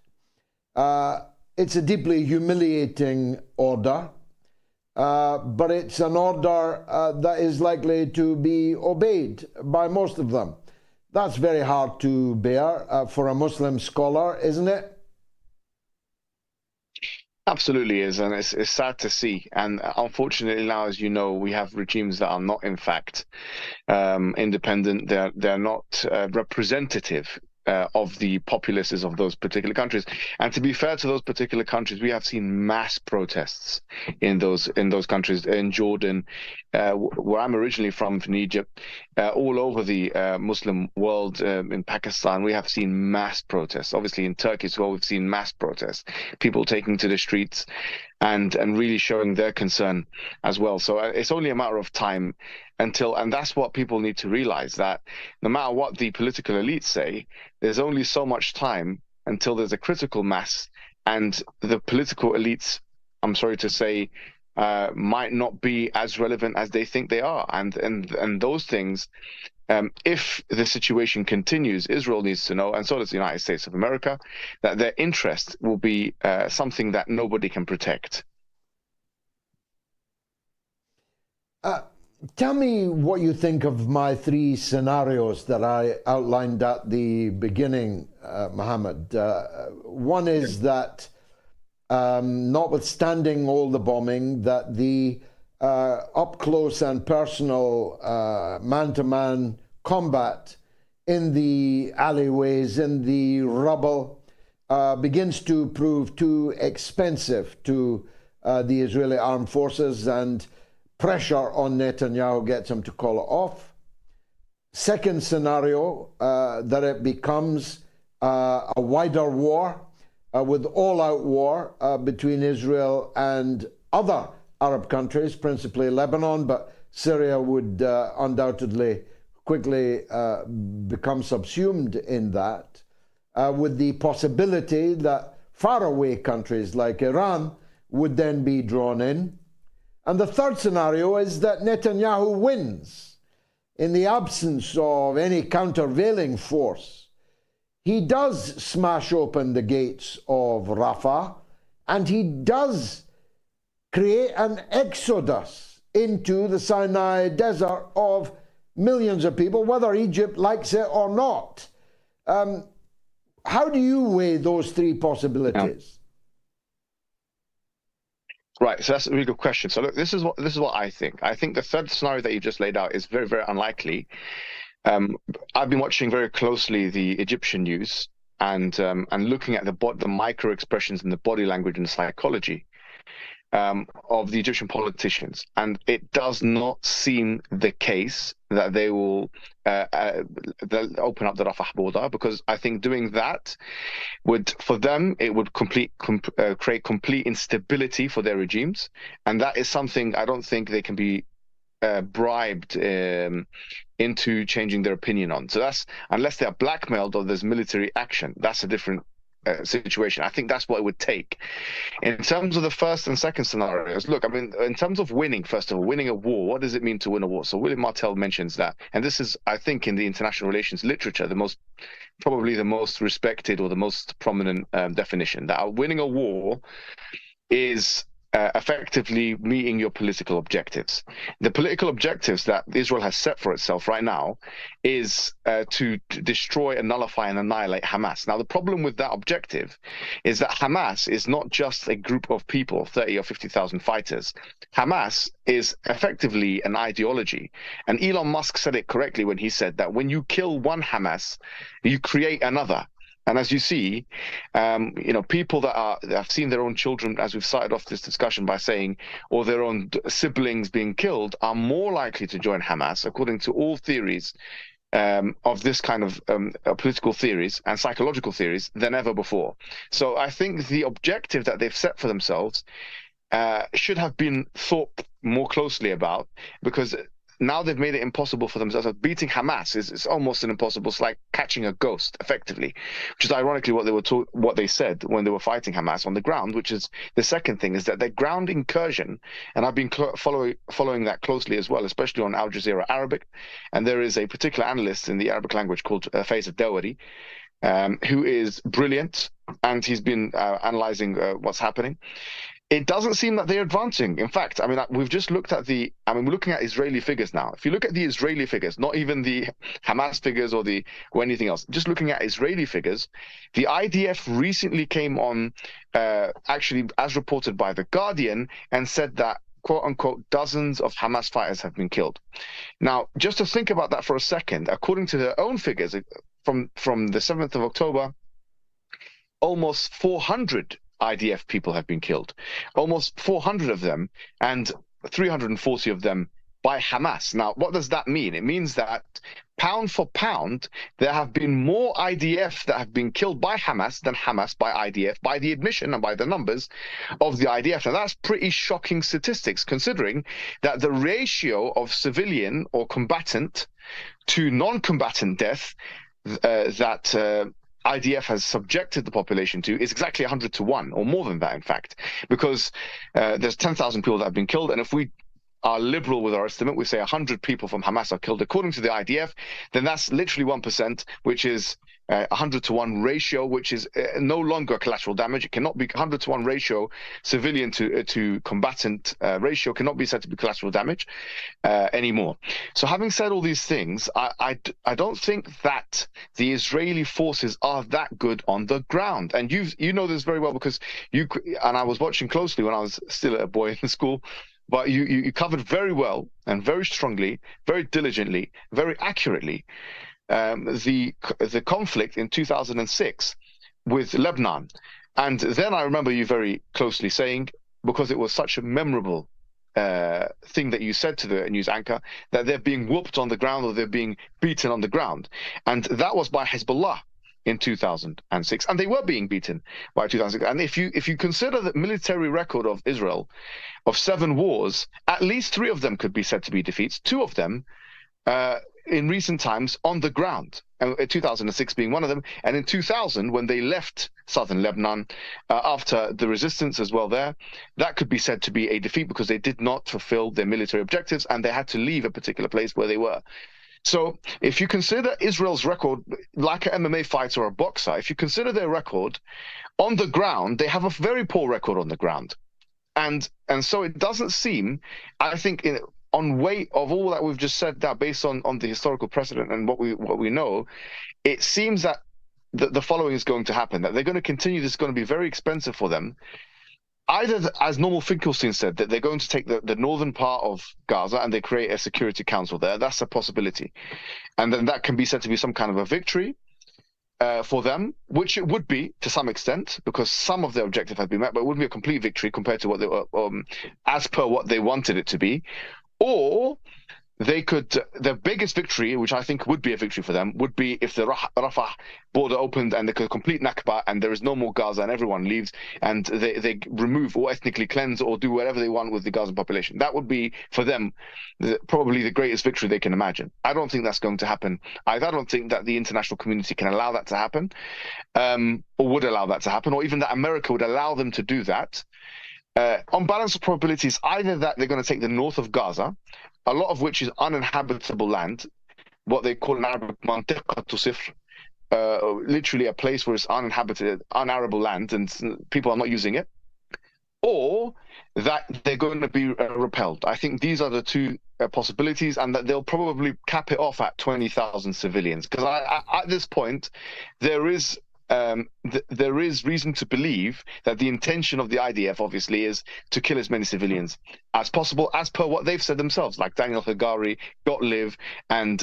It's a deeply humiliating order, but it's an order that is likely to be obeyed by most of them. That's very hard to bear for a Muslim scholar, isn't it? Absolutely is, and it's sad to see. And unfortunately now, as you know, we have regimes that are not, in fact, independent. They're not representative of the populaces of those particular countries. And to be fair to those particular countries, we have seen mass protests in those countries, in Jordan, where I'm originally from in Egypt, all over the Muslim world, in Pakistan, we have seen mass protests. Obviously in Turkey as well, we've seen mass protests, people taking to the streets and really showing their concern as well. So it's only a matter of time and that's what people need to realize, that no matter what the political elites say, there's only so much time until there's a critical mass, and the political elites, I'm sorry to say, might not be as relevant as they think they are. And those things, if the situation continues, Israel needs to know, and so does the United States of America, that their interest will be something that nobody can protect. Tell me what you think of my 3 scenarios that I outlined at the beginning, Mohammed. One is that, notwithstanding all the bombing, that the up-close and personal man-to-man combat in the alleyways, in the rubble, begins to prove too expensive to the Israeli armed forces, and pressure on Netanyahu gets him to call it off. Second scenario, that it becomes a wider war, with all-out war between Israel and other Arab countries, principally Lebanon, but Syria would undoubtedly quickly become subsumed in that, with the possibility that faraway countries like Iran would then be drawn in. And the third scenario is that Netanyahu wins in the absence of any countervailing force, he does smash open the gates of Rafah, and he does create an exodus into the Sinai Desert of millions of people, whether Egypt likes it or not. How do you weigh those three possibilities? Right, so that's a really good question. So look, this is what I think. I think the third scenario that you just laid out is very, very unlikely. I've been watching very closely the Egyptian news and looking at the micro expressions in the body language and psychology of the Egyptian politicians, and it does not seem the case that they will open up the Rafah border, because I think doing that would, for them, it would create complete instability for their regimes, and that is something I don't think they can be bribed into changing their opinion on. So that's, unless they are blackmailed or there's military action, that's a different situation. I think that's what it would take. In terms of the first and second scenarios, look, I mean, in terms of winning, first of all, winning a war, what does it mean to win a war? So William Martell mentions that, and this is, I think, in the international relations literature, probably the most respected or the most prominent definition, that winning a war is effectively meeting your political objectives. The political objectives that Israel has set for itself right now is to destroy and nullify and annihilate Hamas. Now, the problem with that objective is that Hamas is not just a group of people, 30 or 50,000 fighters. Hamas is effectively an ideology. And Elon Musk said it correctly when he said that when you kill one Hamas, you create another. And as you see, people that have seen their own children, as we've started off this discussion by saying, or their own siblings being killed, are more likely to join Hamas, according to all theories of this kind of political theories and psychological theories, than ever before. So I think the objective that they've set for themselves should have been thought more closely about, because now they've made it impossible for themselves. Beating Hamas is almost an impossible. It's like catching a ghost, effectively, which is ironically what they said when they were fighting Hamas on the ground. Which is the second thing, is that their ground incursion, and I've been following that closely as well, especially on Al Jazeera Arabic. And there is a particular analyst in the Arabic language called Faisal Dawari, who is brilliant, and he's been analyzing what's happening. It doesn't seem that they're advancing. In fact, I mean, we've just looked at we're looking at Israeli figures now. If you look at the Israeli figures, not even the Hamas figures or anything else, just looking at Israeli figures, the IDF recently came on, actually, as reported by The Guardian, and said that, quote unquote, dozens of Hamas fighters have been killed. Now, just to think about that for a second, according to their own figures from the 7th of October, almost 400 IDF people have been killed, almost 400 of them, and 340 of them by Hamas. Now, what does that mean? It means that pound for pound, there have been more IDF that have been killed by Hamas than Hamas by IDF, by the admission and by the numbers of the IDF. And that's pretty shocking statistics, considering that the ratio of civilian or combatant to non-combatant death that IDF has subjected the population to is exactly 100 to 1, or more than that, in fact, because there's 10,000 people that have been killed. And if we are liberal with our estimate, we say 100 people from Hamas are killed according to the IDF, then that's literally 1%, which is 100 to 1 ratio, which is no longer collateral damage. It cannot be 100 to 1 ratio, civilian to combatant ratio cannot be said to be collateral damage anymore. So having said all these things, I don't think that the Israeli forces are that good on the ground. And you know this very well, because and I was watching closely when I was still a boy in school, but you covered very well and very strongly, very diligently, very accurately the conflict in 2006 with Lebanon. And then I remember you very closely saying, because it was such a memorable thing that you said to the news anchor, that they're being whooped on the ground, or they're being beaten on the ground. And that was by Hezbollah in 2006, and they were being beaten by 2006. And if you consider the military record of Israel of 7 wars, at least 3 of them could be said to be defeats, 2 of them in recent times on the ground, 2006 being one of them, and in 2000 when they left southern Lebanon after the resistance as well there, that could be said to be a defeat, because they did not fulfill their military objectives and they had to leave a particular place where they were. So if you consider Israel's record like an MMA fighter or a boxer, if you consider their record on the ground, they have a very poor record on the ground. And so it doesn't seem, I think, on weight of all that we've just said, that based on the historical precedent and what we know, it seems that the following is going to happen, that they're going to continue. This is going to be very expensive for them. Either, as Norman Finkelstein said, that they're going to take the northern part of Gaza and they create a security council there. That's a possibility. And then that can be said to be some kind of a victory for them, which it would be to some extent, because some of their objective had been met, but it wouldn't be a complete victory compared to what they were, as per what they wanted it to be. Or they could, the biggest victory, which I think would be a victory for them, would be if the Rafah border opened and they could complete Nakba and there is no more Gaza and everyone leaves and they remove or ethnically cleanse or do whatever they want with the Gazan population. That would be, for them, probably the greatest victory they can imagine. I don't think that's going to happen. I don't think that the international community can allow that to happen, or would allow that to happen, or even that America would allow them to do that. On balance of probabilities, either that they're going to take the north of Gaza, a lot of which is uninhabitable land, what they call in Arabic mantiqatu sifr, literally a place where it's uninhabited, unarable land, and people are not using it, or that they're going to be repelled. I think these are the two possibilities, and that they'll probably cap it off at 20,000 civilians. Because at this point, there is reason to believe that the intention of the IDF, obviously, is to kill as many civilians as possible, as per what they've said themselves, like Daniel Hagari, Gottlieb, and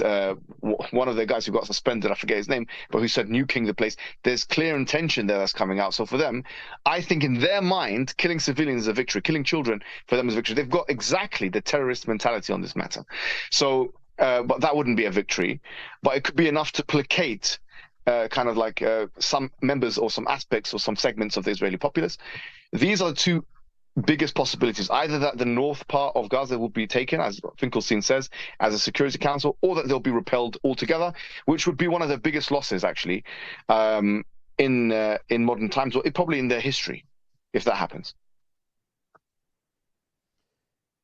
one of the guys who got suspended, I forget his name, but who said nuking the place. There's clear intention there that's coming out. So for them, I think in their mind, killing civilians is a victory. Killing children for them is a victory. They've got exactly the terrorist mentality on this matter. So, but that wouldn't be a victory. But it could be enough to placate kind of like some members or some aspects or some segments of the Israeli populace. These are the two biggest possibilities, either that the north part of Gaza will be taken, as Finkelstein says, as a security council, or that they'll be repelled altogether, which would be one of the biggest losses, actually, in modern times, or probably in their history, if that happens.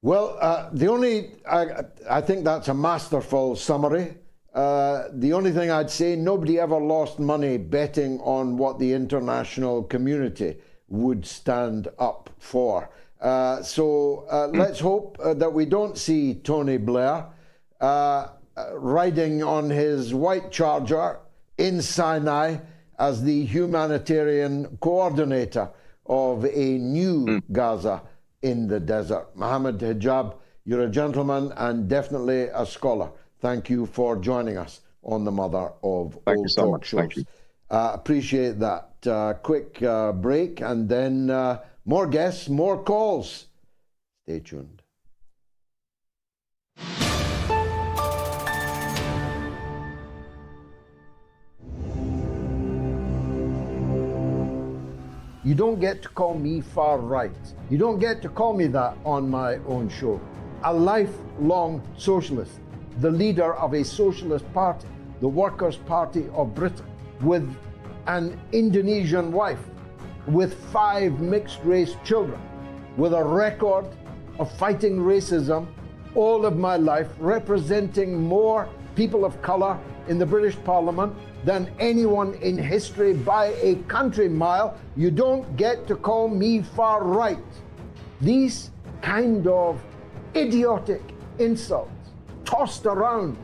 Well, I think that's a masterful summary. The only thing I'd say, nobody ever lost money betting on what the international community would stand up for. So let's hope that we don't see Tony Blair riding on his white charger in Sinai as the humanitarian coordinator of a new Gaza in the desert. Mohammed Hijab, you're a gentleman and definitely a scholar. Thank you for joining us on the Mother of All Talk Shows. Thank you. Appreciate that. Quick break and then more guests, more calls. Stay tuned. You don't get to call me far right. You don't get to call me that on my own show. A lifelong socialist, the leader of a socialist party, the Workers' Party of Britain, with an Indonesian wife, with 5 mixed-race children, with a record of fighting racism all of my life, representing more people of colour in the British Parliament than anyone in history by a country mile. You don't get to call me far right. These kind of idiotic insults tossed around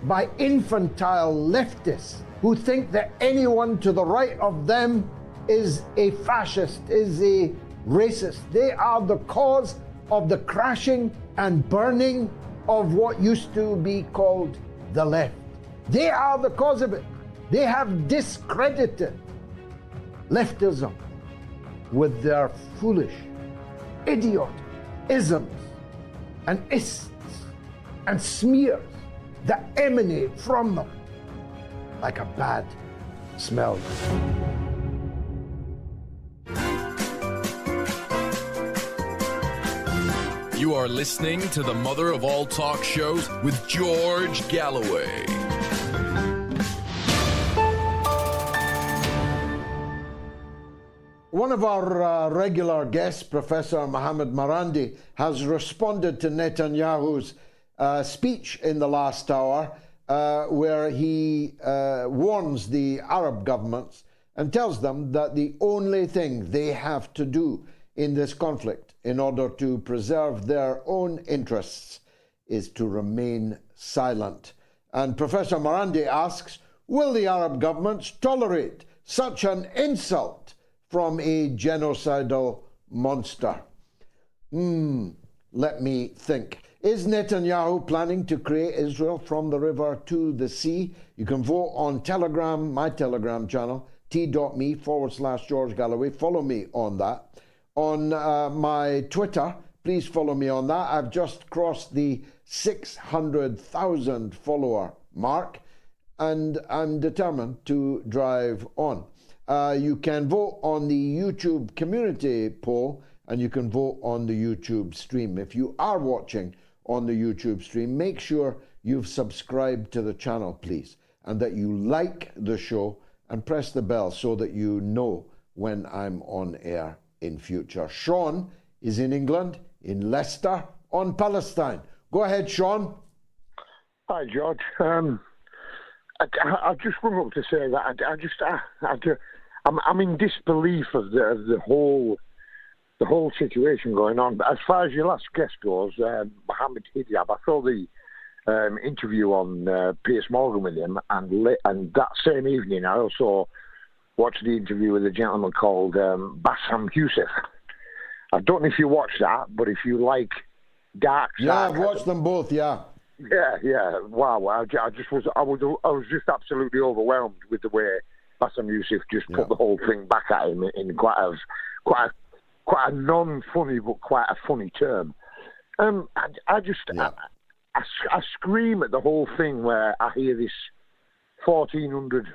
by infantile leftists who think that anyone to the right of them is a fascist, is a racist. They are the cause of the crashing and burning of what used to be called the left. They are the cause of it. They have discredited leftism with their foolish, idiotic isms and ists and smears that emanate from them like a bad smell. You are listening to the Mother of All Talk Shows with George Galloway. One of our regular guests, Professor Mohammed Marandi, has responded to Netanyahu's speech in the last hour where he warns the Arab governments and tells them that the only thing they have to do in this conflict in order to preserve their own interests is to remain silent. And Professor Morandi asks, will the Arab governments tolerate such an insult from a genocidal monster? Let me think. Is Netanyahu planning to create Israel from the river to the sea? You can vote on Telegram, my Telegram channel, t.me/George Galloway. Follow me on that. On my Twitter, please follow me on that. I've just crossed the 600,000 follower mark, and I'm determined to drive on. You can vote on the YouTube community poll, and you can vote on the YouTube stream. If you are watching on the YouTube stream, make sure you've subscribed to the channel, please, and that you like the show and press the bell so that you know when I'm on air in future. Sean is in England, in Leicester, on Palestine. Go ahead, Sean. Hi, George. I just rung up to say that I'm in disbelief of the whole situation going on. But as far as your last guest goes, Mohammed Hijab, I saw the interview on Piers Morgan with him, and that same evening I also watched the interview with a gentleman called Bassam Youssef. I don't know if you watched that, but if you like dark sarcasm, yeah, I've watched them both. Yeah. Wow. I was just absolutely overwhelmed with the way Bassam Youssef just put the whole thing back at him in quite a non-funny but quite a funny term. I scream at the whole thing where I hear this 1,400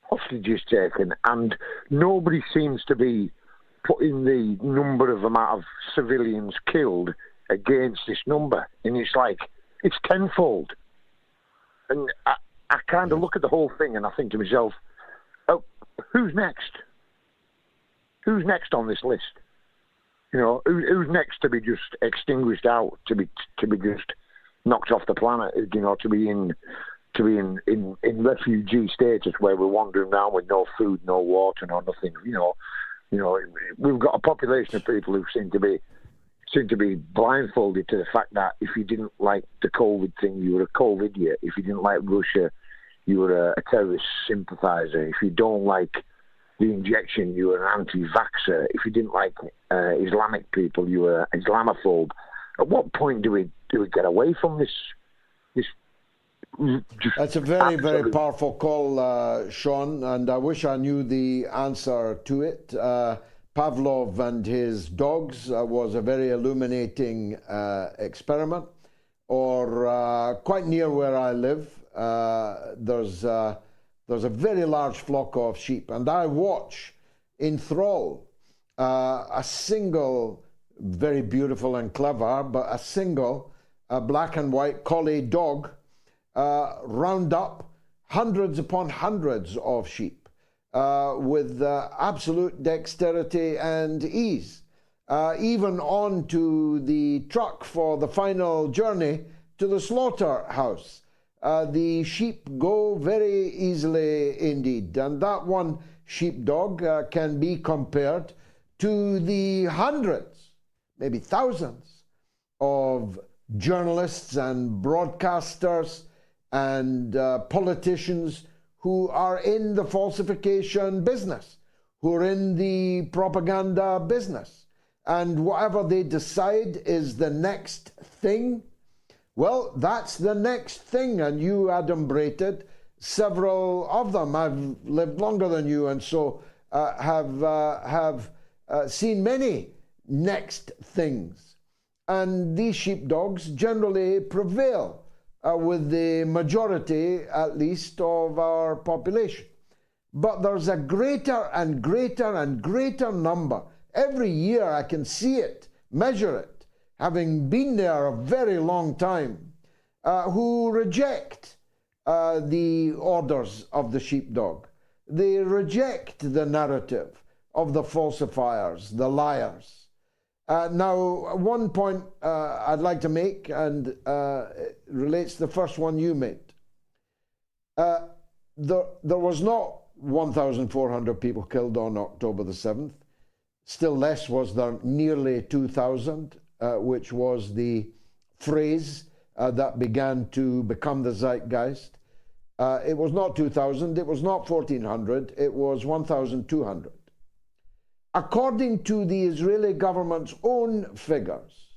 hostages taken, and nobody seems to be putting the amount of civilians killed against this number, and it's like it's tenfold. And I kind of look at the whole thing and I think to myself, oh, who's next? Who's next on this list? You know, who's next to be just extinguished out, to be just knocked off the planet? You know, to be in refugee status where we're wandering around with no food, no water, no nothing. You know, we've got a population of people who seem to be blindfolded to the fact that if you didn't like the COVID thing, you were a COVIDiot. If you didn't like Russia, you were a terrorist sympathizer. If you don't like the injection, you were an anti-vaxxer. If you didn't like Islamic people, you were an Islamophobe. At what point do we get away from this? That's a very, very powerful call, Sean, and I wish I knew the answer to it. Pavlov and his dogs was a very illuminating experiment. Or quite near where I live, there's a very large flock of sheep, and I watch in thrall a single, very beautiful and clever, but a single black and white collie dog round up hundreds upon hundreds of sheep with absolute dexterity and ease, even on to the truck for the final journey to the slaughterhouse. The sheep go very easily indeed, and that one sheepdog can be compared to the hundreds, maybe thousands, of journalists and broadcasters and politicians who are in the falsification business, who are in the propaganda business. And whatever they decide is the next thing, well, that's the next thing. And you adumbrated several of them. I've lived longer than you, and so have seen many next things. And these sheepdogs generally prevail with the majority, at least, of our population. But there's a greater and greater and greater number. Every year I can see it, measure it, having been there a very long time, who reject the orders of the sheepdog. They reject the narrative of the falsifiers, the liars. Now, one point I'd like to make, and it relates to the first one you made. there was not 1,400 people killed on October the 7th. Still less was there nearly 2,000, which was the phrase that began to become the zeitgeist. It was not 2,000, it was not 1,400, it was 1,200. According to the Israeli government's own figures,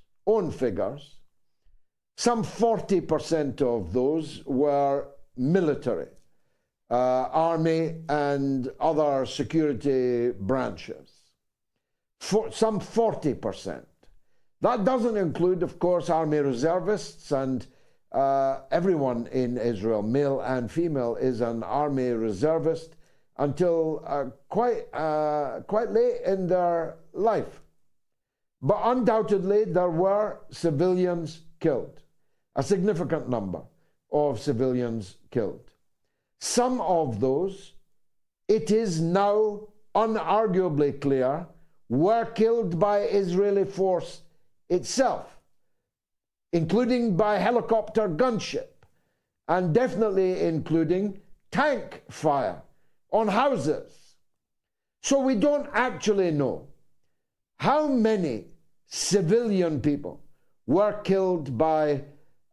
some 40% of those were military, army and other security branches. Some 40%. That doesn't include, of course, army reservists, and everyone in Israel, male and female, is an army reservist until quite late in their life. But undoubtedly, there were civilians killed, a significant number of civilians killed. Some of those, it is now unarguably clear, were killed by Israeli force itself, including by helicopter gunship, and definitely including tank fire on houses. So we don't actually know how many civilian people were killed by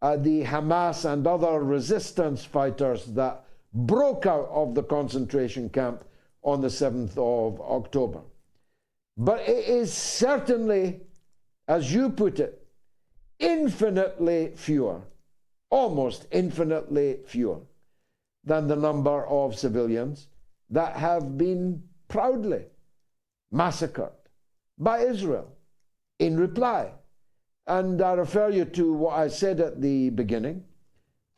the Hamas and other resistance fighters that broke out of the concentration camp on the 7th of October. But it is certainly, as you put it, infinitely fewer, almost infinitely fewer, than the number of civilians that have been proudly massacred by Israel in reply. And I refer you to what I said at the beginning.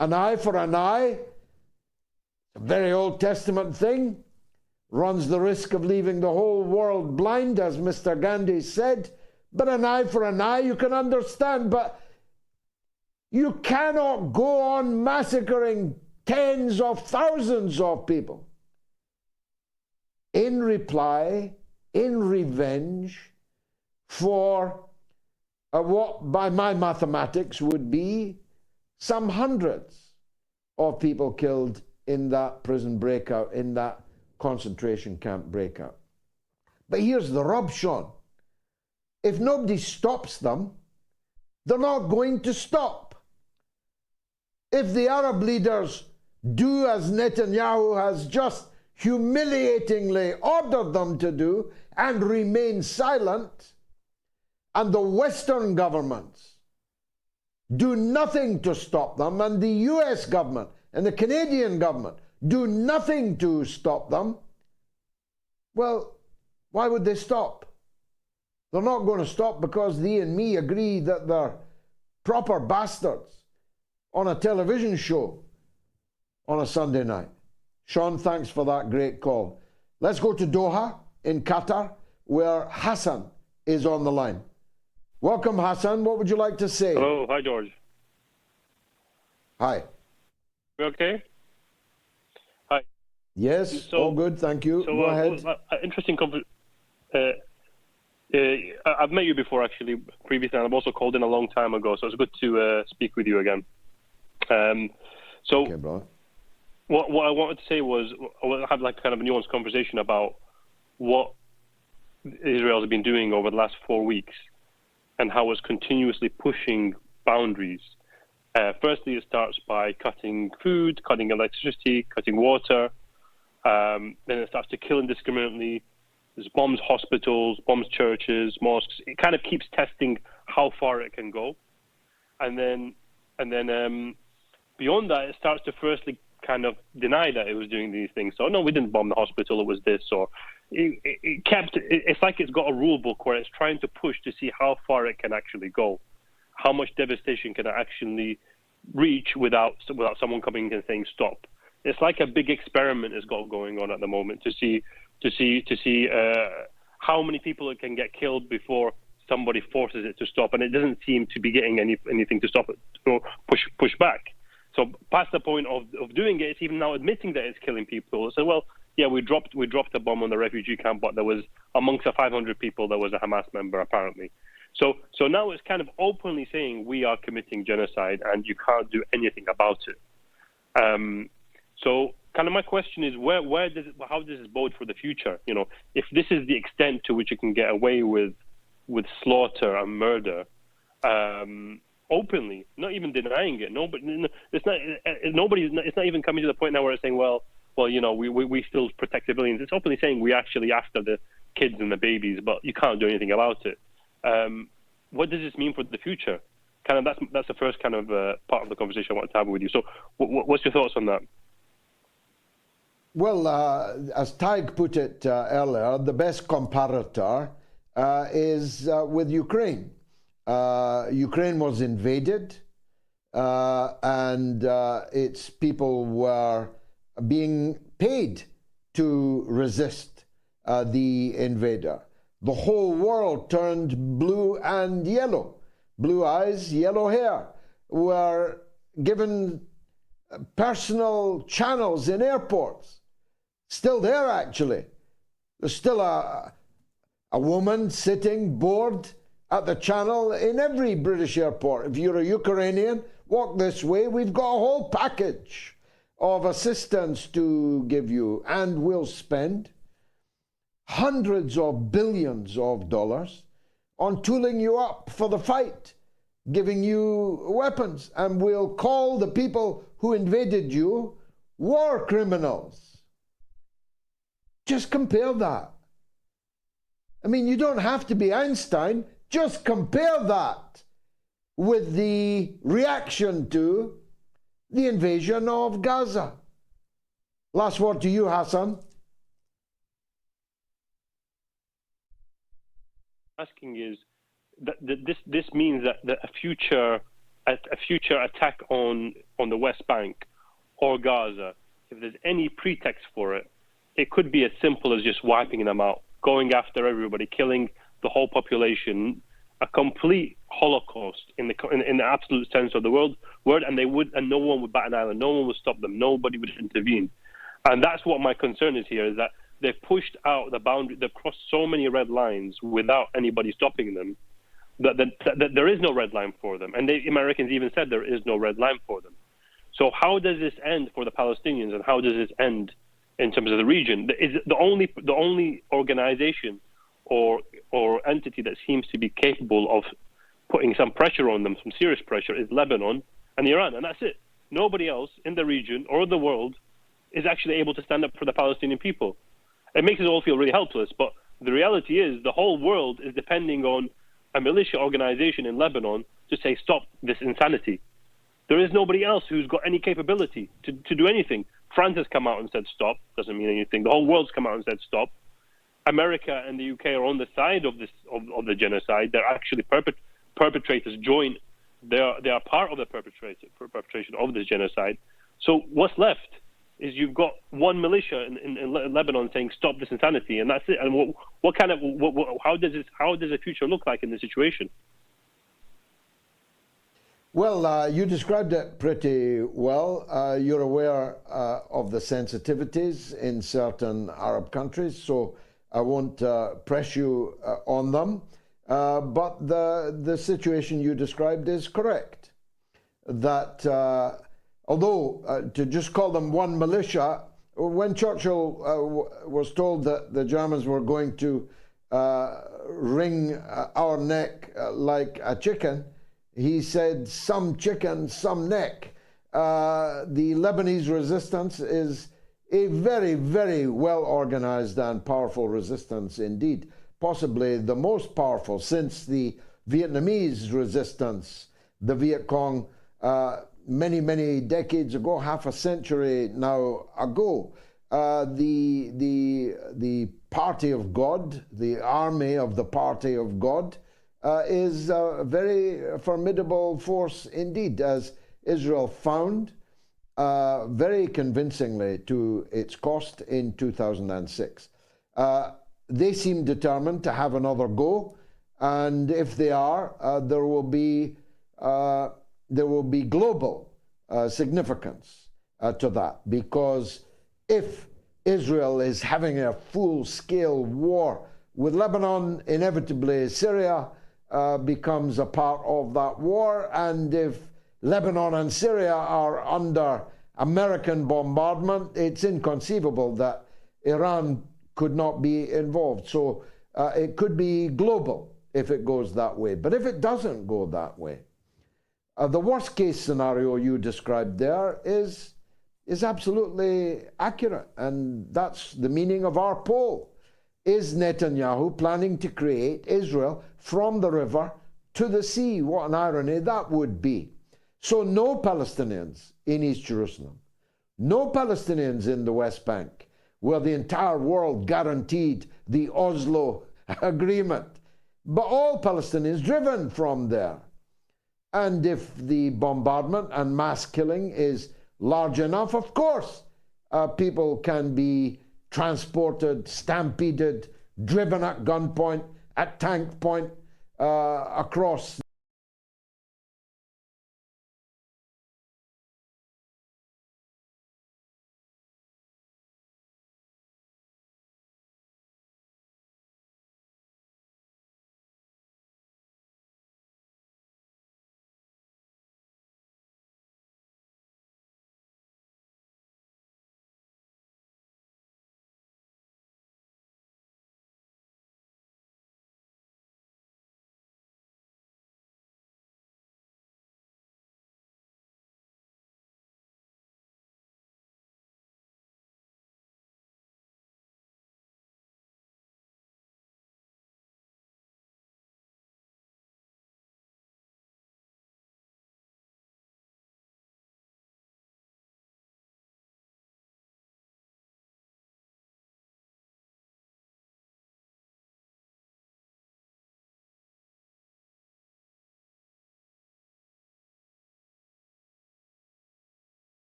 An eye for an eye, a very Old Testament thing, runs the risk of leaving the whole world blind, as Mr. Gandhi said. But an eye for an eye, you can understand. But you cannot go on massacring tens of thousands of people in reply, in revenge, for what by my mathematics would be some hundreds of people killed in that prison breakout, in that concentration camp breakout. But here's the rub, Sean. If nobody stops them, they're not going to stop. If the Arab leaders do as Netanyahu has just humiliatingly ordered them to do and remain silent, and the Western governments do nothing to stop them, and the US government and the Canadian government do nothing to stop them, well, why would they stop? They're not going to stop because thee and me agree that they're proper bastards on a television show on a Sunday night. Sean, thanks for that great call. Let's go to Doha in Qatar, where Hassan is on the line. Welcome, Hassan. What would you like to say? Hello. Hi, George. Hi. You okay? Hi. Yes, all good. Thank you. Go ahead. Interesting I've met you before, actually, previously, and I've also called in a long time ago, so it's good to speak with you again. Okay, brother. What I wanted to say was, I want to have like kind of a nuanced conversation about what Israel has been doing over the last 4 weeks and how it's continuously pushing boundaries. Firstly, it starts by cutting food, cutting electricity, cutting water. Then it starts to kill indiscriminately. There's bombs hospitals, bombs churches, mosques. It kind of keeps testing how far it can go. And then beyond that, it starts to firstly kind of deny that it was doing these things. So, no, we didn't bomb the hospital, it was this. Or it's like it's got a rule book where it's trying to push to see how far it can actually go. How much devastation can it actually reach without someone coming and saying stop. It's like a big experiment is going on at the moment to see how many people it can get killed before somebody forces it to stop, and it doesn't seem to be getting anything to stop it or push back. So past the point of doing it, it's even now admitting that it's killing people. So, well, yeah, we dropped a bomb on the refugee camp, but there was amongst the 500 people there was a Hamas member apparently. So now it's kind of openly saying we are committing genocide and you can't do anything about it. So kind of my question is, how does this bode for the future? You know, if this is the extent to which it can get away with slaughter and murder, openly, not even denying it. It's not even coming to the point now where it's saying, well, you know, we still protect civilians. It's openly saying we actually after the kids and the babies, but you can't do anything about it. What does this mean for the future? Kind of that's the first kind of part of the conversation I want to have with you. So, what's your thoughts on that? Well, as Tadhg put it earlier, the best comparator is with Ukraine. Ukraine was invaded, and its people were being paid to resist the invader. The whole world turned blue and yellow. Blue eyes, yellow hair, were given personal channels in airports. Still there, actually. There's still a woman sitting bored at the channel in every British airport. If you're a Ukrainian, walk this way. We've got a whole package of assistance to give you, and we'll spend hundreds of billions of dollars on tooling you up for the fight, giving you weapons, and we'll call the people who invaded you war criminals. Just compare that. I mean, you don't have to be Einstein. Just compare that with the reaction to the invasion of Gaza. Last word to you, Hassan. Asking is that this means that a future attack on the West Bank or Gaza, if there's any pretext for it, it could be as simple as just wiping them out, going after everybody, killing the whole population, a complete Holocaust in the absolute sense of the word, and no one would bat an eyelid, no one would stop them, nobody would intervene. And that's what my concern is here, is that they've pushed out the boundary, they've crossed so many red lines without anybody stopping them, that there is no red line for them. And the Americans even said there is no red line for them. So how does this end for the Palestinians, and how does this end in terms of the region? Is the only organization or entity that seems to be capable of putting some pressure on them, some serious pressure, is Lebanon and Iran, and that's it. Nobody else in the region or the world is actually able to stand up for the Palestinian people. It makes us all feel really helpless, but the reality is the whole world is depending on a militia organization in Lebanon to say, stop this insanity. There is nobody else who's got any capability to do anything. France has come out and said stop, doesn't mean anything. The whole world's come out and said stop. America and the UK are on the side of the genocide. They're actually perpetrators join. They are part of the perpetration of this genocide. So what's left is you've got one militia in Lebanon saying stop this insanity, and that's it. And how does the future look like in this situation? Well, you described it pretty well. You're aware of the sensitivities in certain Arab countries, so I won't press you on them. But the situation you described is correct. That although to just call them one militia, when Churchill was told that the Germans were going to wring our neck like a chicken, he said, some chicken, some neck. The Lebanese resistance is a very, very well-organized and powerful resistance indeed, possibly the most powerful since the Vietnamese resistance, the Viet Cong, many, many decades ago, half a century now ago. The Party of God, the army of the Party of God, is a very formidable force indeed, as Israel found very convincingly to its cost in 2006. They seem determined to have another go, and if they are, there will be global significance to that, because if Israel is having a full-scale war with Lebanon, inevitably Syria becomes a part of that war, and if Lebanon and Syria are under American bombardment, it's inconceivable that Iran could not be involved. So it could be global if it goes that way. But if it doesn't go that way, the worst case scenario you described there is absolutely accurate. And that's the meaning of our poll. Is Netanyahu planning to create Israel from the river to the sea? What an irony that would be. So no Palestinians in East Jerusalem, no Palestinians in the West Bank, where the entire world guaranteed the Oslo Agreement, but all Palestinians driven from there. And if the bombardment and mass killing is large enough, of course, people can be transported, stampeded, driven at gunpoint, at tank point, across.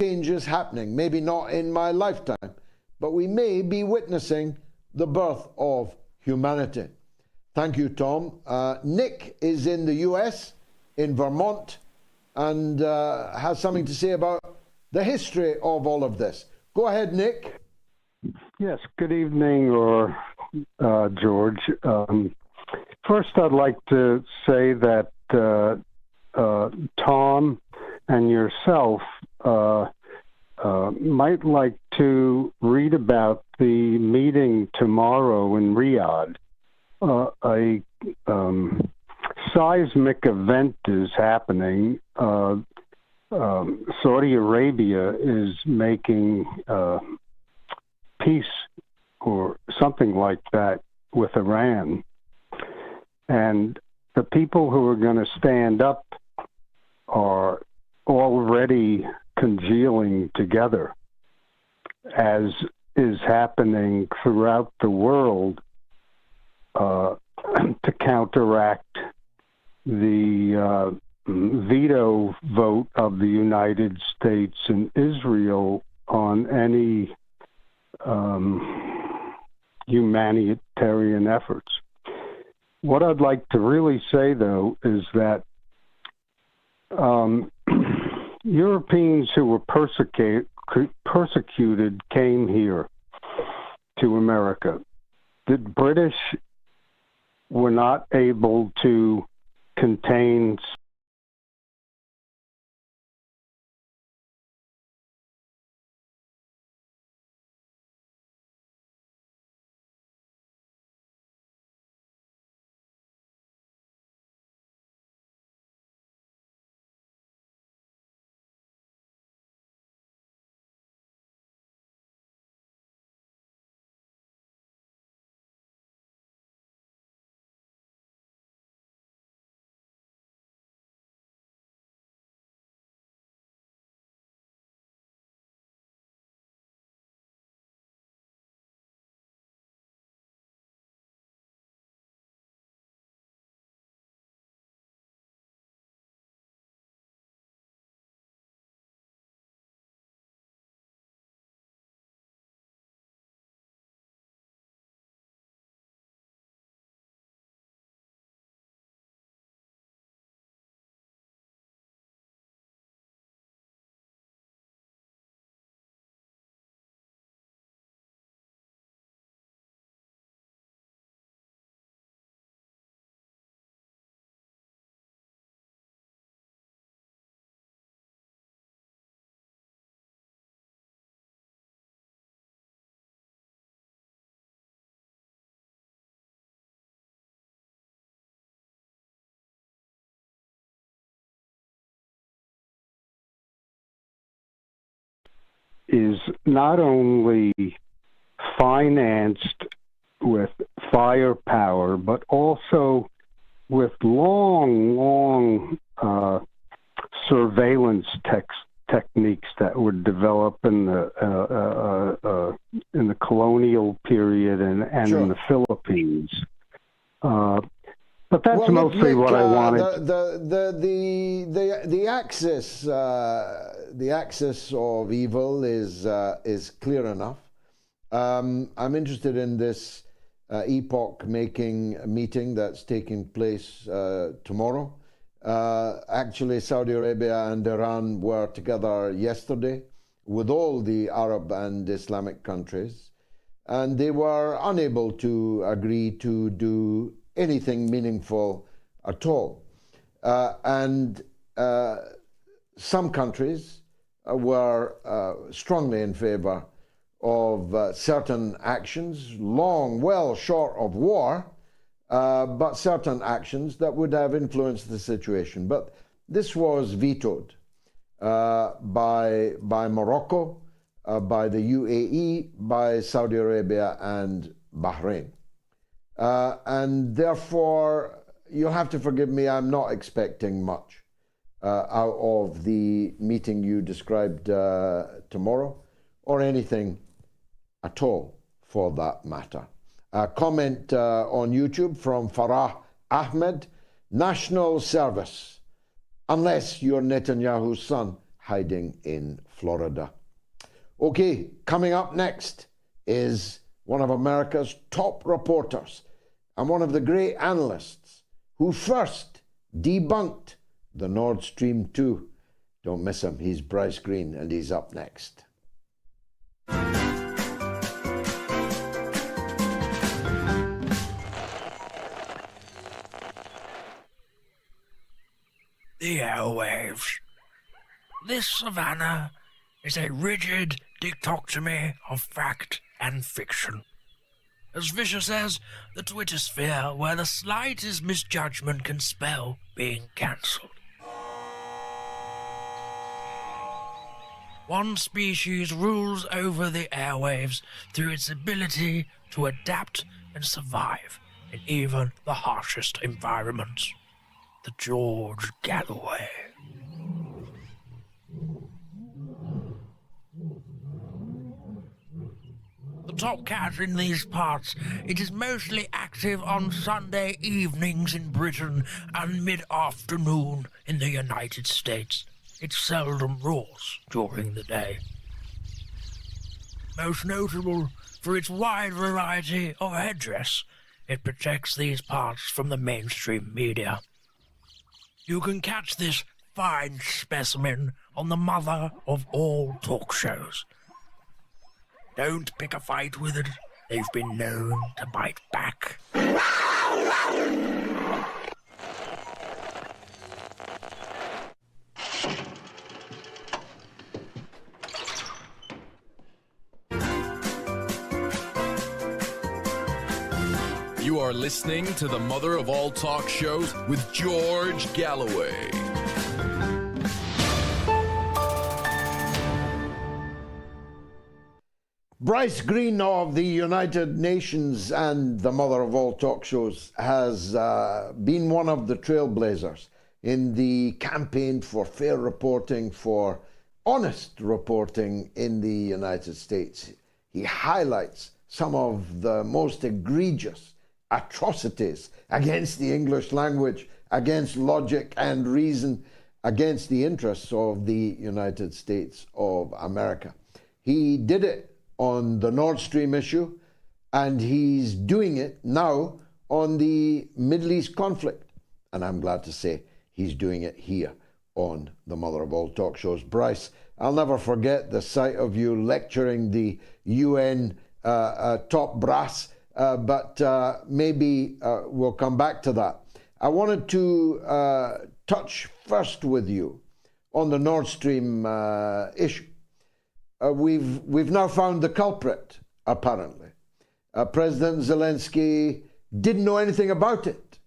Changes happening, maybe not in my lifetime, but we may be witnessing the birth of humanity. Thank you, Tom. Nick is in the US, in Vermont, and has something to say about the history of all of this. Go ahead, Nick. Yes, good evening, George. First, I'd like to say that Tom and yourself might like to read about the meeting tomorrow in Riyadh. A seismic event is happening. Saudi Arabia is making peace or something like that with Iran. And the people who are going to stand up are already congealing together, as is happening throughout the world, to counteract the veto vote of the United States and Israel on any humanitarian efforts. What I'd like to really say, though, is that Europeans who were persecuted came here to America. The British were not able to contain is not only financed with firepower, but also with long surveillance techniques that were developed in the colonial period and sure. in the Philippines. But that's mostly what I wanted. The axis of evil is clear enough. I'm interested in this epoch-making meeting that's taking place tomorrow. Actually, Saudi Arabia and Iran were together yesterday with all the Arab and Islamic countries, and they were unable to agree to do anything meaningful at all. And some countries were strongly in favor of certain actions, well short of war, but certain actions that would have influenced the situation. But this was vetoed by Morocco, by the UAE, by Saudi Arabia and Bahrain. And therefore, you'll have to forgive me, I'm not expecting much out of the meeting you described tomorrow, or anything at all for that matter. A comment on YouTube from Farah Ahmed: national service, unless you're Netanyahu's son hiding in Florida. Okay, coming up next is one of America's top reporters and one of the great analysts who first debunked the Nord Stream 2. Don't miss him. He's Bryce Greene, and he's up next. The airwaves. This savannah is a rigid dichotomy of fact and fiction. As Vischer says, the Twitter sphere where the slightest misjudgment can spell being cancelled. One species rules over the airwaves through its ability to adapt and survive in even the harshest environments. The George Galloway. The top cat in these parts, it is mostly active on Sunday evenings in Britain and mid-afternoon in the United States. It seldom roars during the day. Most notable for its wide variety of headdress, it protects these parts from the mainstream media. You can catch this fine specimen on the mother of all talk shows. Don't pick a fight with it. They've been known to bite back. You are listening to the mother of all talk shows with George Galloway. Bryce Greene of the United Nations and the mother of all talk shows has been one of the trailblazers in the campaign for fair reporting, for honest reporting in the United States. He highlights some of the most egregious atrocities against the English language, against logic and reason, against the interests of the United States of America. He did it on the Nord Stream issue, and he's doing it now on the Middle East conflict. And I'm glad to say he's doing it here on the mother of all talk shows. Bryce, I'll never forget the sight of you lecturing the UN top brass, but maybe we'll come back to that. I wanted to touch first with you on the Nord Stream issue. We've now found the culprit, apparently. President Zelensky didn't know anything about it.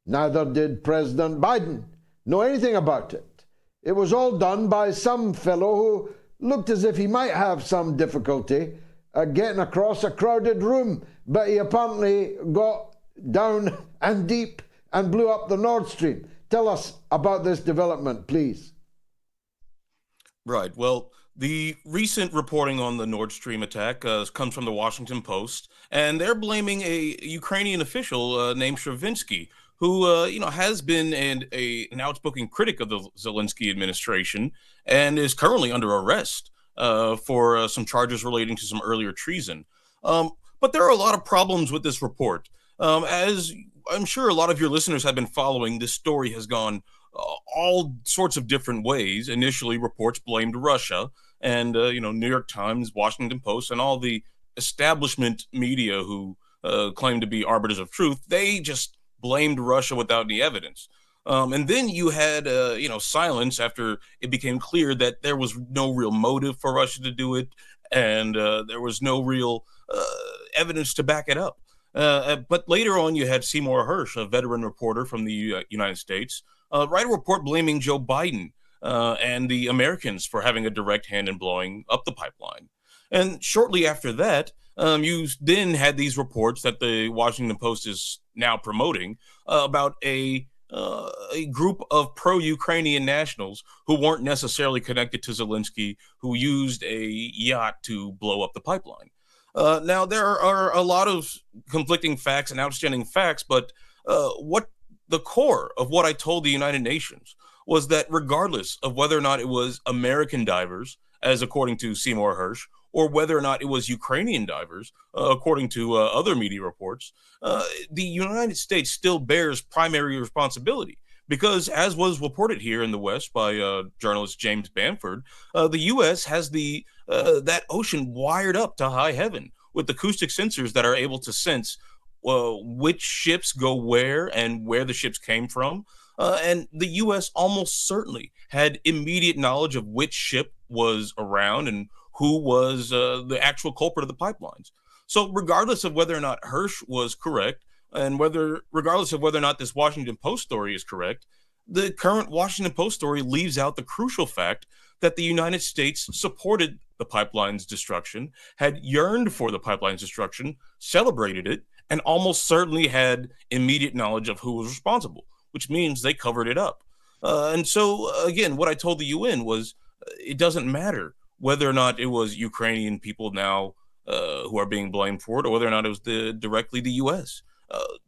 Neither did President Biden know anything about it. It was all done by some fellow who looked as if he might have some difficulty getting across a crowded room, but he apparently got down and deep and blew up the Nord Stream. Tell us about this development, please. Right. Well, the recent reporting on the Nord Stream attack comes from the Washington Post, and they're blaming a Ukrainian official named Stravinsky, who has been an outspoken critic of the Zelensky administration and is currently under arrest for some charges relating to some earlier treason. But there are a lot of problems with this report. As I'm sure a lot of your listeners have been following, this story has gone all sorts of different ways. Initially, reports blamed Russia, and New York Times, Washington Post, and all the establishment media who claim to be arbiters of truth, they just blamed Russia without any evidence. And then you had silence after it became clear that there was no real motive for Russia to do it, and there was no real evidence to back it up. But later on, you had Seymour Hersh, a veteran reporter from the United States, write a report blaming Joe Biden and the Americans for having a direct hand in blowing up the pipeline. And shortly after that, you then had these reports that the Washington Post is now promoting about a group of pro-Ukrainian nationals who weren't necessarily connected to Zelensky, who used a yacht to blow up the pipeline. Now, there are a lot of conflicting facts and outstanding facts, but what the core of what I told the United Nations was that regardless of whether or not it was American divers, as according to Seymour Hersh, or whether or not it was Ukrainian divers, according to other media reports, the United States still bears primary responsibility. Because, as was reported here in the West by journalist James Bamford, the U.S. has that ocean wired up to high heaven with acoustic sensors that are able to sense which ships go where and where the ships came from. And the U.S. almost certainly had immediate knowledge of which ship was around and who was the actual culprit of the pipelines. So regardless of whether or not Hersh was correct, and regardless of whether or not this Washington Post story is correct, the current Washington Post story leaves out the crucial fact that the United States supported the pipeline's destruction, had yearned for the pipeline's destruction, celebrated it, and almost certainly had immediate knowledge of who was responsible, which means they covered it up. And so, again, what I told the UN was it doesn't matter whether or not it was Ukrainian people now who are being blamed for it, or whether or not it was directly the U.S.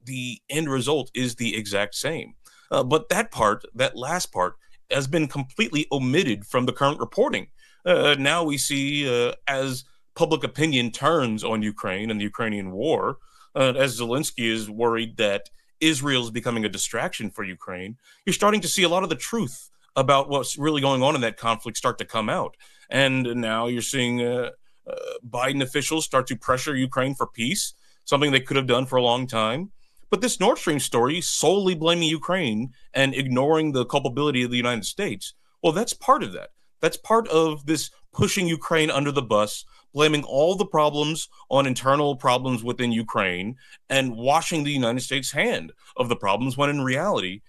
The end result is the exact same. But that last part, has been completely omitted from the current reporting. Now we see as public opinion turns on Ukraine and the Ukrainian war, as Zelensky is worried that Israel is becoming a distraction for Ukraine, you're starting to see a lot of the truth about what's really going on in that conflict start to come out. And now you're seeing Biden officials start to pressure Ukraine for peace, something they could have done for a long time. But this Nord Stream story, solely blaming Ukraine and ignoring the culpability of the United States, well, that's part of that. That's part of this pushing Ukraine under the bus, blaming all the problems on internal problems within Ukraine, and washing the United States' hand of the problems, when in reality,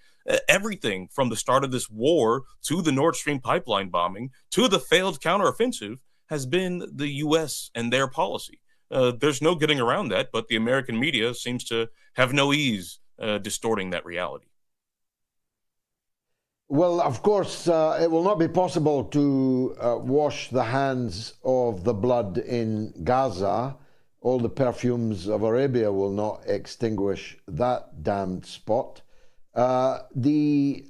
everything from the start of this war to the Nord Stream pipeline bombing to the failed counteroffensive has been the U.S. and their policy. There's no getting around that, but the American media seems to have no ease distorting that reality. Well, of course, it will not be possible to wash the hands of the blood in Gaza. All the perfumes of Arabia will not extinguish that damned spot. The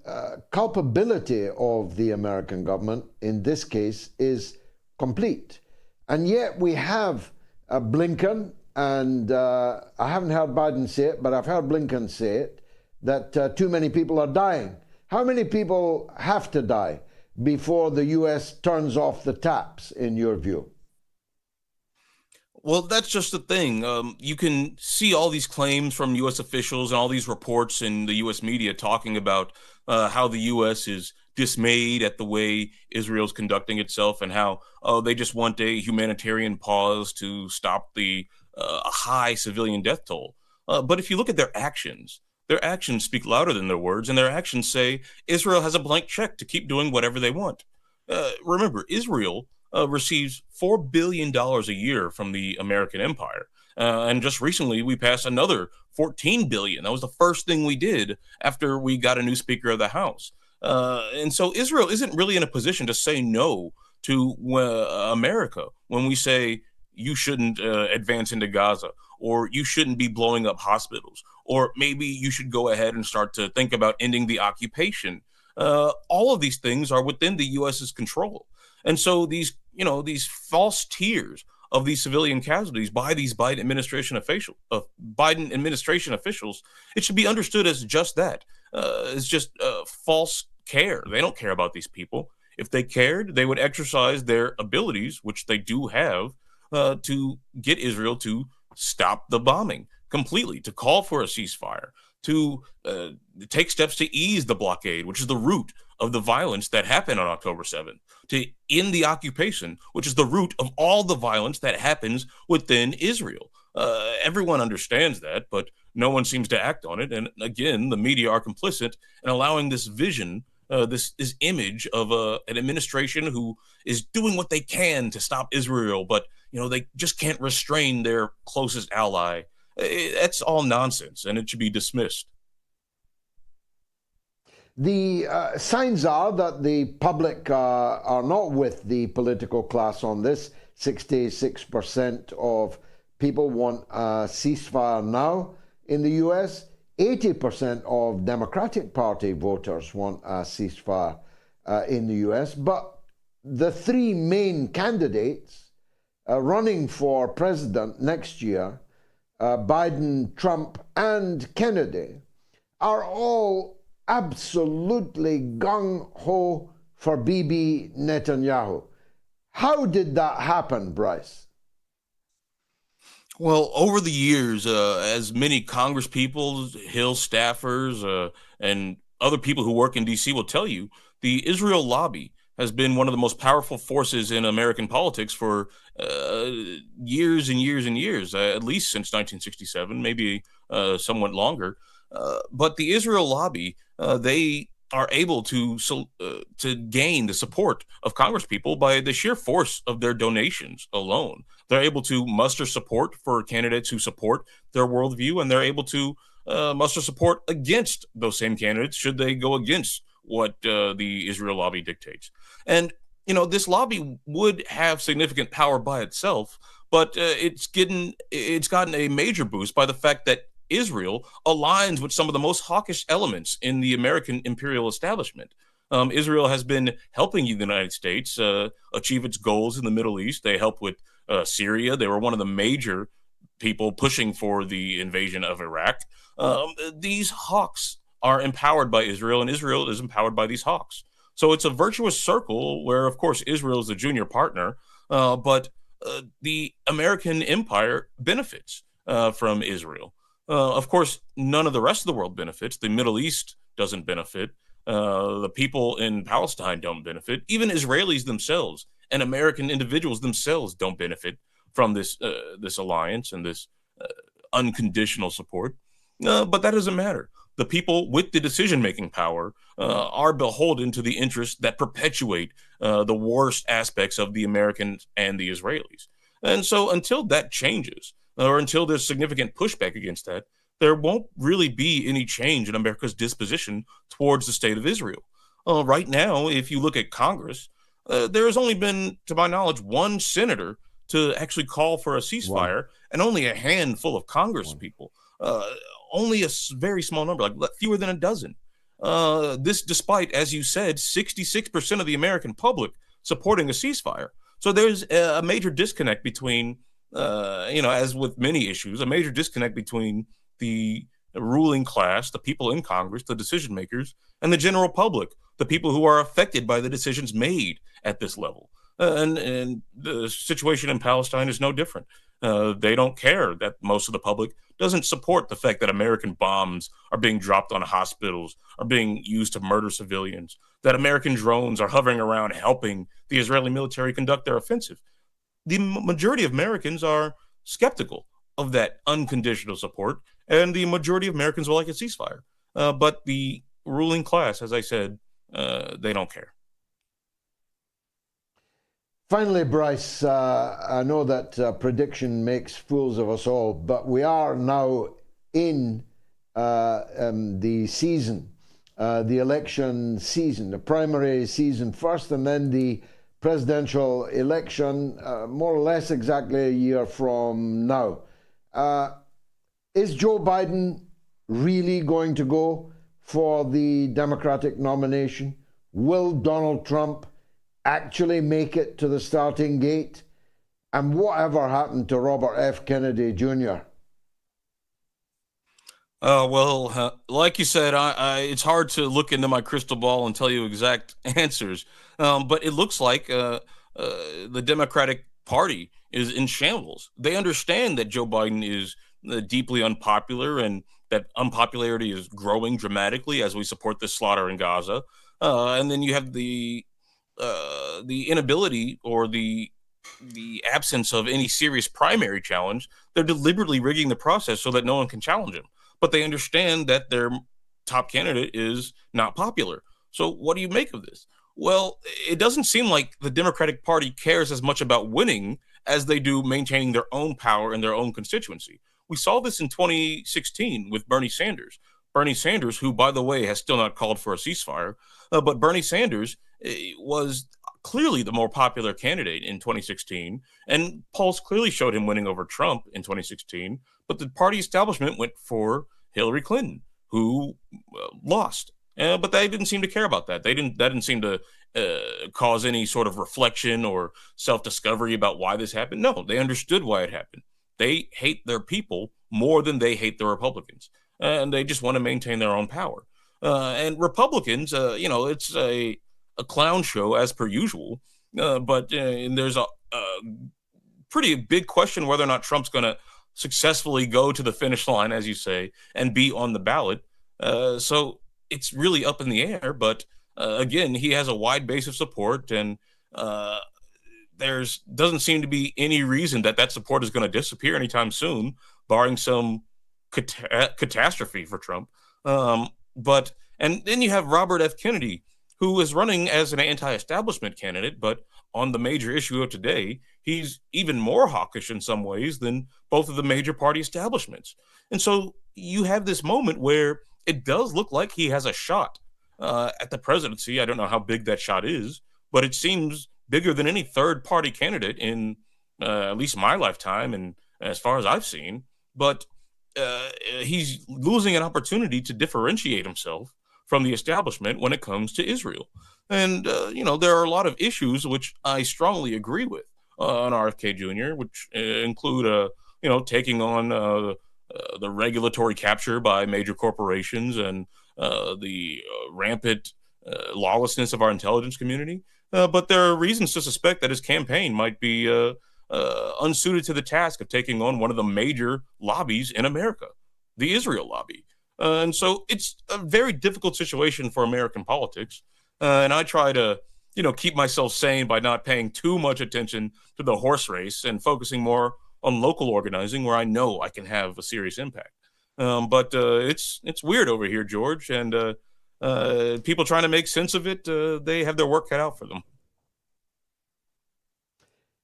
culpability of the American government in this case is complete. And yet we have Blinken, and I haven't heard Biden say it, but I've heard Blinken say it, that too many people are dying. How many people have to die before the U.S. turns off the taps, in your view? Well, that's just the thing. You can see all these claims from U.S. officials and all these reports in the U.S. media talking about how the U.S. is dismayed at the way Israel's conducting itself and how they just want a humanitarian pause to stop the high civilian death toll. But if you look at their actions speak louder than their words, and their actions say Israel has a blank check to keep doing whatever they want. Remember, Israel receives $4 billion a year from the American empire. And just recently, we passed another $14 billion. That was the first thing we did after we got a new Speaker of the House. And so Israel isn't really in a position to say no to America when we say you shouldn't advance into Gaza, or you shouldn't be blowing up hospitals, or maybe you should go ahead and start to think about ending the occupation. All of these things are within the U.S.'s control. And so these false tears of these civilian casualties by these Biden administration officials, it should be understood as just that. It's just false care. They don't care about these people. If they cared, they would exercise their abilities, which they do have, to get Israel to stop the bombing completely, to call for a ceasefire, to take steps to ease the blockade, which is the root of the violence that happened on October 7th, to end the occupation, which is the root of all the violence that happens within Israel. Everyone understands that, but no one seems to act on it. And again, the media are complicit in allowing this vision, this image of an administration who is doing what they can to stop Israel, but they just can't restrain their closest ally. That's all nonsense, and it should be dismissed. The signs are that the public are not with the political class on this. 66% of people want a ceasefire now in the US. 80% of Democratic Party voters want a ceasefire in the US. But the three main candidates running for president next year, Biden, Trump, and Kennedy, are all absolutely gung-ho for Bibi Netanyahu. How did that happen, Bryce? Well, over the years, as many Congress people, Hill staffers, and other people who work in D.C. will tell you, the Israel lobby has been one of the most powerful forces in American politics for years and years and years, at least since 1967, maybe somewhat longer. But the Israel lobby, they are able to gain the support of Congress people by the sheer force of their donations alone. They're able to muster support for candidates who support their worldview, and they're able to muster support against those same candidates should they go against what the Israel lobby dictates. And, this lobby would have significant power by itself, but it's gotten a major boost by the fact that Israel aligns with some of the most hawkish elements in the American imperial establishment. Israel has been helping the United States achieve its goals in the Middle East. They help with Syria. They were one of the major people pushing for the invasion of Iraq. These hawks are empowered by Israel, and Israel is empowered by these hawks. So it's a virtuous circle where, of course, Israel is the junior partner, but the American empire benefits from Israel. Of course, none of the rest of the world benefits. The Middle East doesn't benefit. The people in Palestine don't benefit. Even Israelis themselves and American individuals themselves don't benefit from this alliance and this unconditional support. But that doesn't matter. The people with the decision-making power are beholden to the interests that perpetuate the worst aspects of the Americans and the Israelis. And so until that changes, or until there's significant pushback against that, there won't really be any change in America's disposition towards the state of Israel. Right now, if you look at Congress, there has only been, to my knowledge, one senator to actually call for a ceasefire, and only a handful of Congress people. Only a very small number, like fewer than a dozen. This despite, as you said, 66% of the American public supporting a ceasefire. So there's a major disconnect between, as with many issues, a major disconnect between the ruling class, the people in Congress, the decision makers, and the general public, the people who are affected by the decisions made at this level. And the situation in Palestine is no different. They don't care that most of the public doesn't support the fact that American bombs are being dropped on hospitals, are being used to murder civilians, that American drones are hovering around helping the Israeli military conduct their offensive. The majority of Americans are skeptical of that unconditional support, and the majority of Americans will like a ceasefire. But the ruling class, as I said, they don't care. Finally, Bryce, I know that prediction makes fools of us all, but we are now in the season, the election season, the primary season first, and then the presidential election more or less exactly a year from now. Is Joe Biden really going to go for the Democratic nomination? Will Donald Trump actually make it to the starting gate? And whatever happened to Robert F. Kennedy Jr.? Like you said, it's hard to look into my crystal ball and tell you exact answers. But it looks like the Democratic Party is in shambles. They understand that Joe Biden is deeply unpopular and that unpopularity is growing dramatically as we support this slaughter in Gaza. And then you have the inability or the absence of any serious primary challenge. They're deliberately rigging the process so that no one can challenge him. But they understand that their top candidate is not popular. So what do you make of this? Well, it doesn't seem like the Democratic Party cares as much about winning as they do maintaining their own power in their own constituency. We saw this in 2016 with Bernie Sanders. Bernie Sanders, who, by the way, has still not called for a ceasefire, but Bernie Sanders was clearly the more popular candidate in 2016, and polls clearly showed him winning over Trump in 2016, but the party establishment went for Hillary Clinton, who lost. But they didn't seem to care about that. That didn't seem to cause any sort of reflection or self-discovery about why this happened. No, they understood why it happened. They hate their people more than they hate the Republicans, and they just want to maintain their own power. And Republicans, it's a clown show as per usual, but there's a pretty big question whether or not Trump's going to successfully go to the finish line, as you say, and be on the ballot. So it's really up in the air, but again, he has a wide base of support, and doesn't seem to be any reason that support is going to disappear anytime soon, barring some catastrophe for Trump. And then you have Robert F. Kennedy, who is running as an anti-establishment candidate, but on the major issue of today, he's even more hawkish in some ways than both of the major party establishments. And so you have this moment where it does look like he has a shot at the presidency. I don't know how big that shot is, but it seems bigger than any third party candidate in at least my lifetime and as far as I've seen. But he's losing an opportunity to differentiate himself from the establishment when it comes to Israel. And, there are a lot of issues which I strongly agree with on RFKJr, which include, taking on the regulatory capture by major corporations and the rampant lawlessness of our intelligence community. But there are reasons to suspect that his campaign might be unsuited to the task of taking on one of the major lobbies in America, the Israel lobby. And so it's a very difficult situation for American politics. And I try to, keep myself sane by not paying too much attention to the horse race and focusing more on local organizing where I know I can have a serious impact. But it's weird over here, George, and people trying to make sense of it, they have their work cut out for them.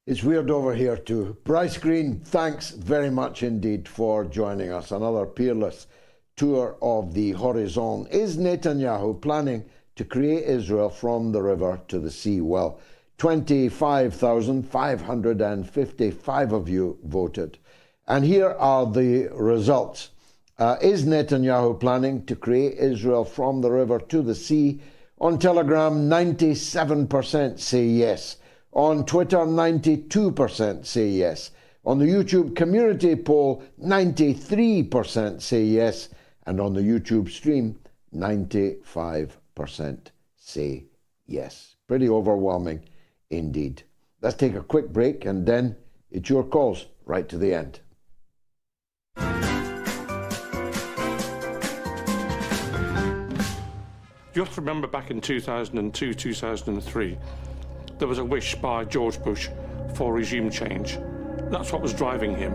It's weird over here too. Bryce Greene, thanks very much indeed for joining us. Another peerless tour of the horizon. Is Netanyahu planning to create Israel from the river to the sea? Well, 25,555 of you voted. And here are the results. Is Netanyahu planning to create Israel from the river to the sea? On Telegram, 97% say yes. On Twitter, 92% say yes. On the YouTube community poll, 93% say yes. And on the YouTube stream, 95% say yes. Pretty overwhelming indeed. Let's take a quick break, and then it's your calls right to the end. You have to remember back in 2002, 2003, there was a wish by George Bush for regime change. That's what was driving him.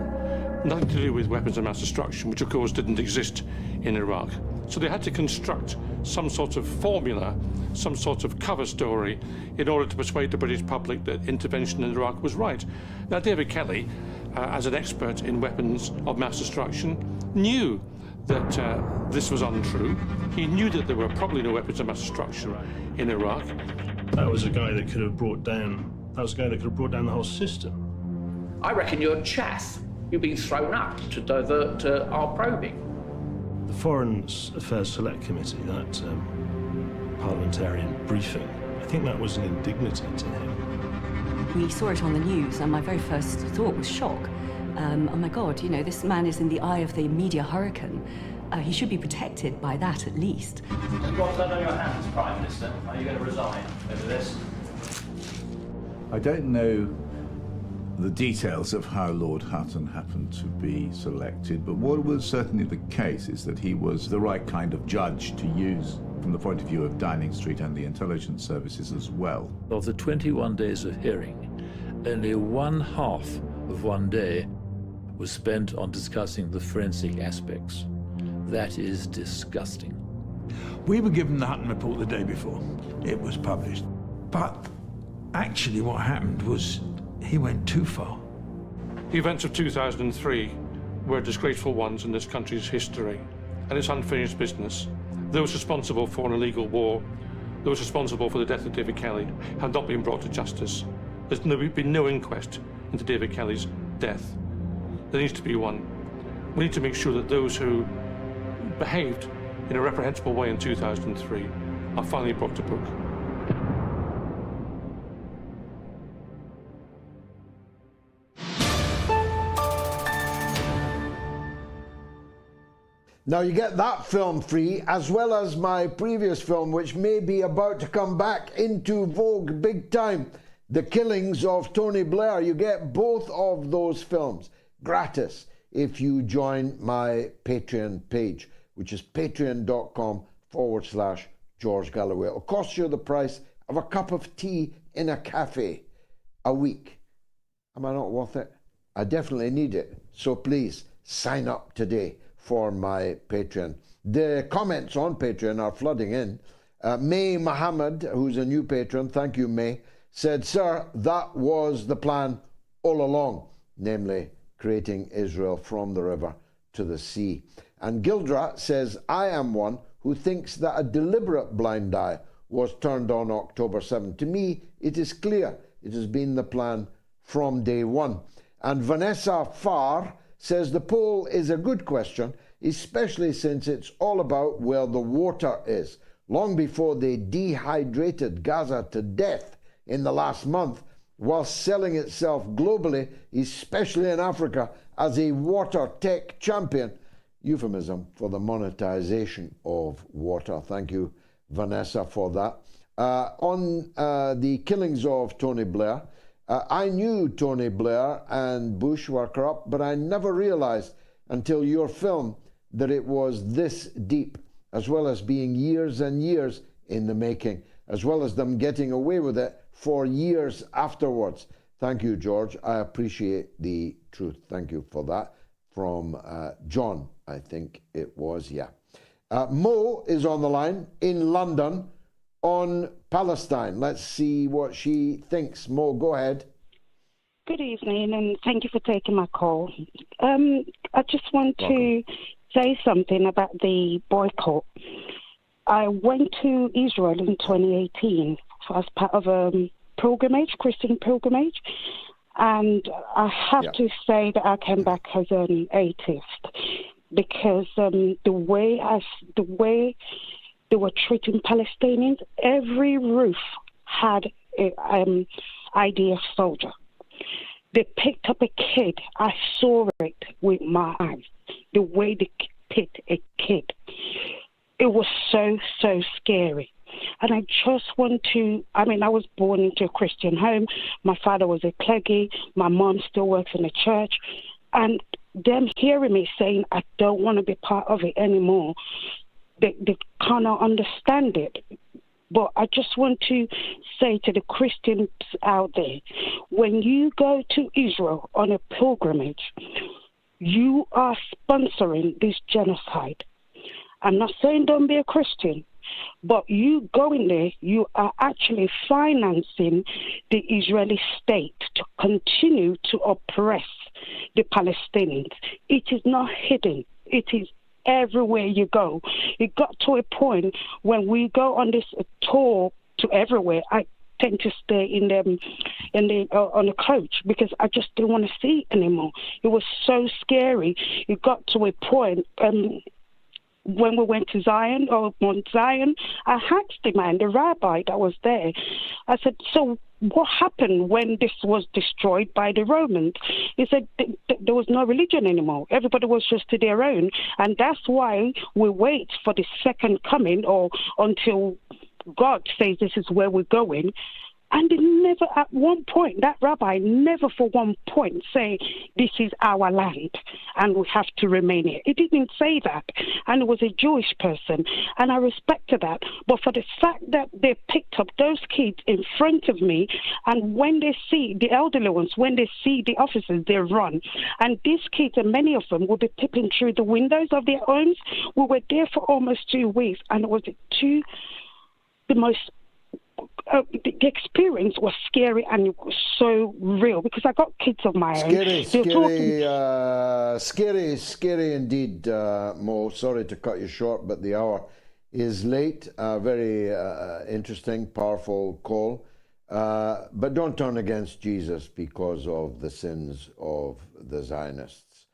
Nothing to do with weapons of mass destruction, which of course didn't exist in Iraq. So they had to construct some sort of formula, some sort of cover story in order to persuade the British public that intervention in Iraq was right. Now, David Kelly, as an expert in weapons of mass destruction, knew that this was untrue. He knew that there were probably no weapons of mass destruction in Iraq. That was a guy that could have brought down the whole system. I reckon you're chaff. You've been thrown up to divert our probing. The Foreign Affairs Select Committee, that parliamentarian briefing, I think that was an indignity to him. We saw it on the news, and my very first thought was shock. Oh my God, you know, this man is in the eye of the media hurricane. He should be protected by that at least. You've got that on your hands, Prime Minister. Are you going to resign over this? I don't know the details of how Lord Hutton happened to be selected, but what was certainly the case is that he was the right kind of judge to use from the point of view of Downing Street and the intelligence services as well. Of the 21 days of hearing, only one half of one day was spent on discussing the forensic aspects. That is disgusting. We were given the Hutton report the day before it was published, but actually what happened was he went too far. The events of 2003 were disgraceful ones in this country's history, and it's unfinished business. Those responsible for an illegal war, those responsible for the death of David Kelly, have not been brought to justice. There's been no inquest into David Kelly's death. There needs to be one. We need to make sure that those who behaved in a reprehensible way in 2003 are finally brought to book. Now you get that film free, as well as my previous film, which may be about to come back into vogue big time, The Killings of Tony Blair. You get both of those films gratis if you join my Patreon page, which is patreon.com/George Galloway. It'll cost you the price of a cup of tea in a cafe a week. Am I not worth it? I definitely need it. So please sign up today for my Patreon. The comments on Patreon are flooding in. May Mohammed, who's a new patron, thank you, May, said, "Sir, that was the plan all along," namely creating Israel from the river to the sea. And Gildra says, "I am one who thinks that a deliberate blind eye was turned on October 7. To me, it is clear it has been the plan from day one." And Vanessa Farr says the poll is a good question, especially since it's all about where the water is. Long before they dehydrated Gaza to death in the last month, whilst selling itself globally, especially in Africa, as a water tech champion. Euphemism for the monetization of water. Thank you, Vanessa, for that. On the killings of Tony Blair, I knew Tony Blair and Bush were corrupt, but I never realized until your film that it was this deep, as well as being years and years in the making, as well as them getting away with it for years afterwards. Thank you, George. I appreciate the truth. Thank you for that. From John, I think it was, yeah. Mo is on the line in London on Palestine. Let's see what she thinks. Mo, go ahead. Good evening, and thank you for taking my call. I just want to say something about the boycott. I went to Israel in 2018 as part of a pilgrimage, Christian pilgrimage, and I have to say that I came back as an atheist because the way they were treating Palestinians, every roof had an IDF soldier. They picked up a kid. I saw it with my eyes, the way they picked a kid. It was so, so scary. And I just want to, I was born into a Christian home. My father was a clergy. My mom still works in the church. And them hearing me saying, I don't want to be part of it anymore, they cannot understand it. But I just want to say to the Christians out there, when you go to Israel on a pilgrimage, you are sponsoring this genocide. I'm not saying don't be a Christian, but you going there, you are actually financing the Israeli state to continue to oppress the Palestinians. It is not hidden. It is everywhere you go. It got to a point when we go on this tour to everywhere, I tend to stay on the coach because I just didn't want to see it anymore. It was so scary. It got to a point when we went to Zion, or Mount Zion, I asked the man, the rabbi that was there, I said, so what happened when this was destroyed by the Romans? He said there was no religion anymore. Everybody was just to their own. And that's why we wait for the second coming, or until God says this is where we're going. And it never, at one point, that rabbi never for one point say, this is our land and we have to remain here. He didn't say that. And it was a Jewish person. And I respected that. But for the fact that they picked up those kids in front of me, and when they see the elderly ones, when they see the officers, they run. And these kids, and many of them, will be peeping through the windows of their homes. We were there for almost 2 weeks. And it was the most... the experience was scary, and it was so real because I got kids of my own. Scary indeed, Mo. Sorry to cut you short, but the hour is late. Very interesting, powerful call. But don't turn against Jesus because of the sins of the Zionists.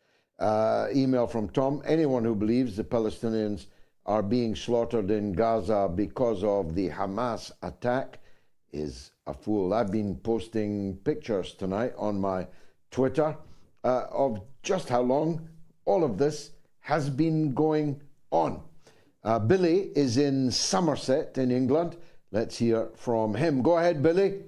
Email from Tom. Anyone who believes the Palestinians are being slaughtered in Gaza because of the Hamas attack is a fool. I've been posting pictures tonight on my Twitter of just how long all of this has been going on. Billy is in Somerset in England. Let's hear from him. Go ahead, Billy.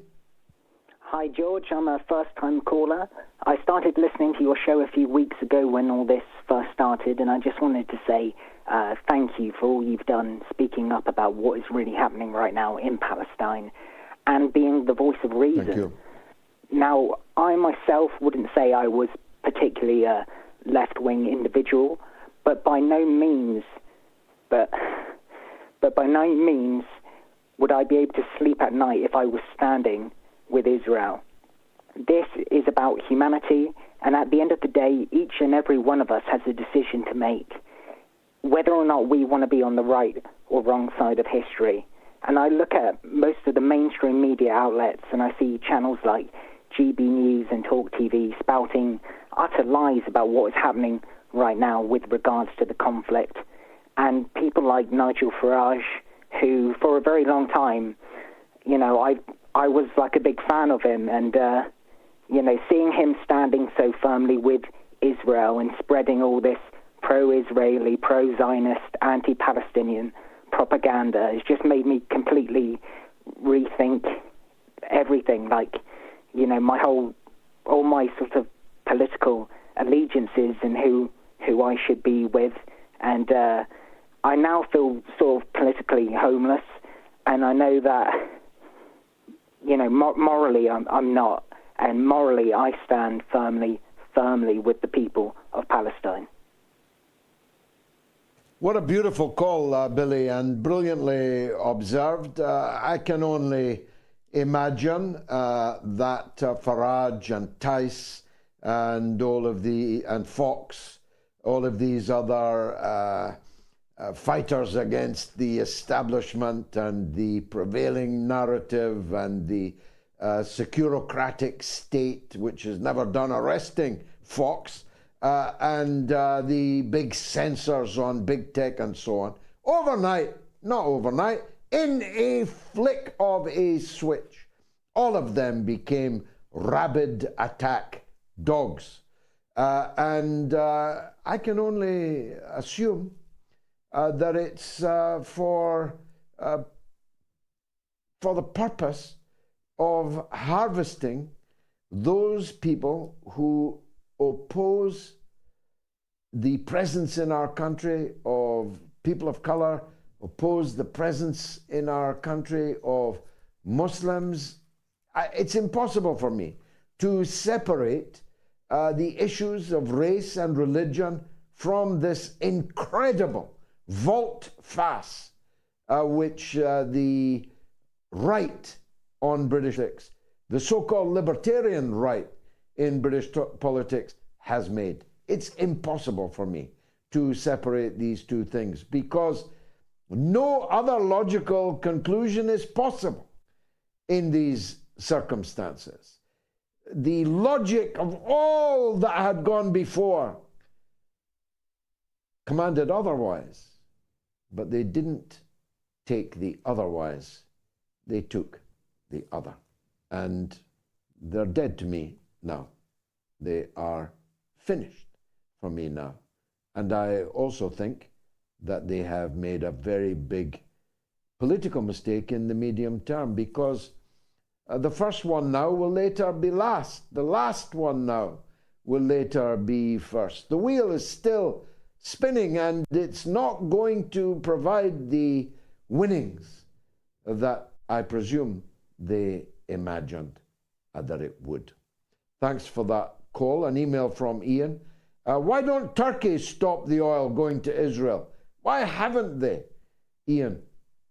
Hi, George. I'm a first-time caller. I started listening to your show a few weeks ago when all this first started, and I just wanted to say thank you for all you've done speaking up about what is really happening right now in Palestine and being the voice of reason. Thank you. Now, I myself wouldn't say I was particularly a left-wing individual, but by no means would I be able to sleep at night if I was standing with Israel. This is about humanity, and at the end of the day, each and every one of us has a decision to make, whether or not we want to be on the right or wrong side of history. And I look at most of the mainstream media outlets, and I see channels like GB News and Talk TV spouting utter lies about what is happening right now with regards to the conflict. And people like Nigel Farage, who for a very long time, you know, I was like a big fan of him, and you know, seeing him standing so firmly with Israel and spreading all this pro-Israeli, pro-Zionist, anti-Palestinian propaganda has just made me completely rethink everything. Like, you know, all my sort of political allegiances and who I should be with, and I now feel sort of politically homeless, and I know that, you know, morally I'm not, and morally I stand firmly with the people of Palestine. What a beautiful call, Billy, and brilliantly observed. I can only imagine that Farage and Tice and and Fox, all of these other fighters against the establishment and the prevailing narrative and the securocratic state, which has never done arresting Fox, and the big censors on big tech and so on. Not overnight, in a flick of a switch, all of them became rabid attack dogs. And I can only assume that it's for the purpose of harvesting those people who oppose the presence in our country of people of color, oppose the presence in our country of Muslims. It's impossible for me to separate the issues of race and religion from this incredible volte-face, which the right on British politics, the so-called libertarian right in British politics, has made. It's impossible for me to separate these two things because no other logical conclusion is possible in these circumstances. The logic of all that had gone before commanded otherwise, but they didn't take the otherwise. They took the other. And they're dead to me now. They are finished for me now. And I also think that they have made a very big political mistake in the medium term, because the first one now will later be last. The last one now will later be first. The wheel is still spinning, and it's not going to provide the winnings that I presume they imagined that it would. Thanks for that call. An email from Ian. Why don't Turkey stop the oil going to Israel? Why haven't they? Ian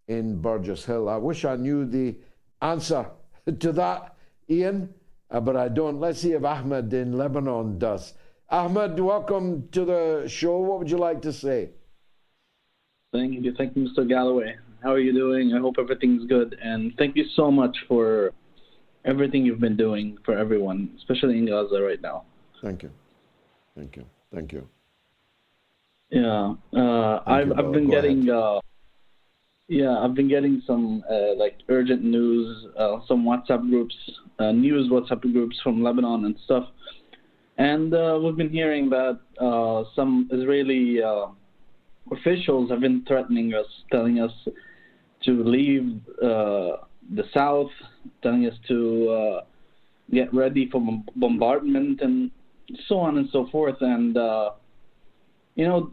in Burgess Hill. I wish I knew the answer to that, Ian, but I don't. Let's see if Ahmed in Lebanon does. Ahmed, welcome to the show. What would you like to say? Thank you, Mr. Galloway. How are you doing? I hope everything's good. And thank you so much for everything you've been doing for everyone, especially in Gaza right now. Thank you. Thank you. Thank you. Yeah, I've been getting I've been getting some like urgent news, some WhatsApp groups, news WhatsApp groups from Lebanon and stuff. And we've been hearing that some Israeli officials have been threatening us, telling us to leave the south, telling us to get ready for bombardment and so on and so forth. And, you know,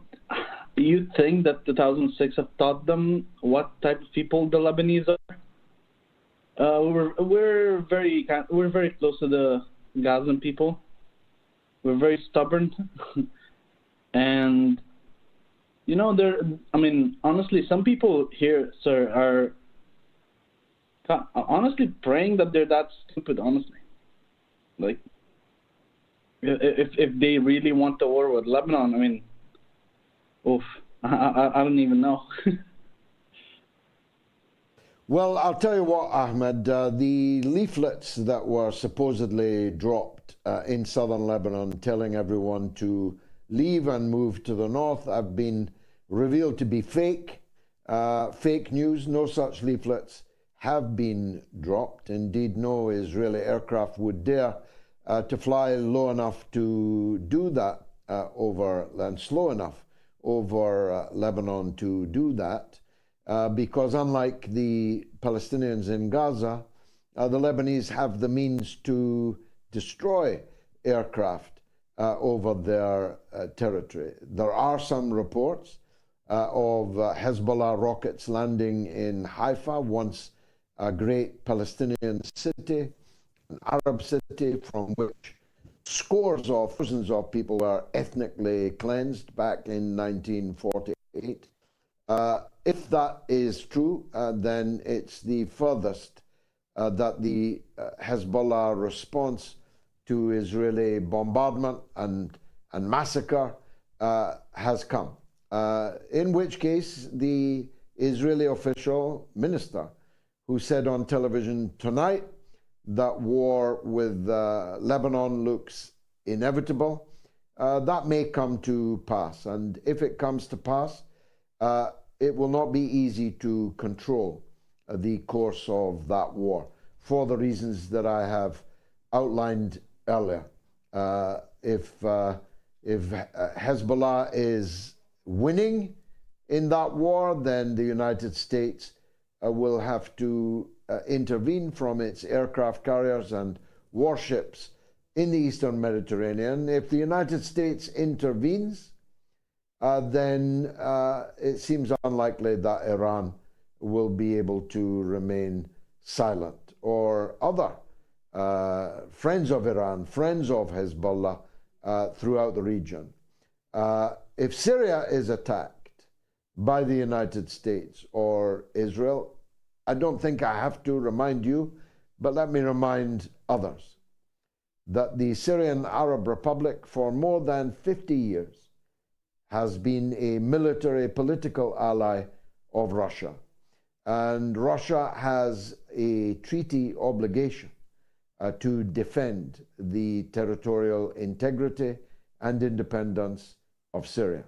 you think that 2006 have taught them what type of people the Lebanese are? We're very close to the Gazan people. We're very stubborn. And, you know, honestly, some people here, sir, are honestly praying that they're that stupid, honestly. Like, if they really want the war with Lebanon, I mean, oof, I don't even know. Well, I'll tell you what, Ahmed, the leaflets that were supposedly dropped in southern Lebanon telling everyone to leave and move to the north have been revealed to be fake news. No such leaflets have been dropped. Indeed, no Israeli aircraft would dare to fly low enough to do that and slow enough over Lebanon to do that, because unlike the Palestinians in Gaza, the Lebanese have the means to destroy aircraft over their territory. There are some reports of Hezbollah rockets landing in Haifa, once a great Palestinian city, an Arab city from which scores of thousands of people were ethnically cleansed back in 1948. If that is true, then it's the furthest that the Hezbollah response to Israeli bombardment and massacre has come. In which case, the Israeli official minister who said on television tonight that war with Lebanon looks inevitable, that may come to pass. And if it comes to pass, it will not be easy to control the course of that war for the reasons that I have outlined earlier. If Hezbollah is winning in that war, then the United States will have to intervene from its aircraft carriers and warships in the Eastern Mediterranean. If the United States intervenes, then it seems unlikely that Iran will be able to remain silent, or other friends of Iran, friends of Hezbollah throughout the region. If Syria is attacked, by the United States or Israel. I don't think I have to remind you, but let me remind others that the Syrian Arab Republic for more than 50 years has been a military political ally of Russia. And Russia has a treaty obligation to defend the territorial integrity and independence of Syria.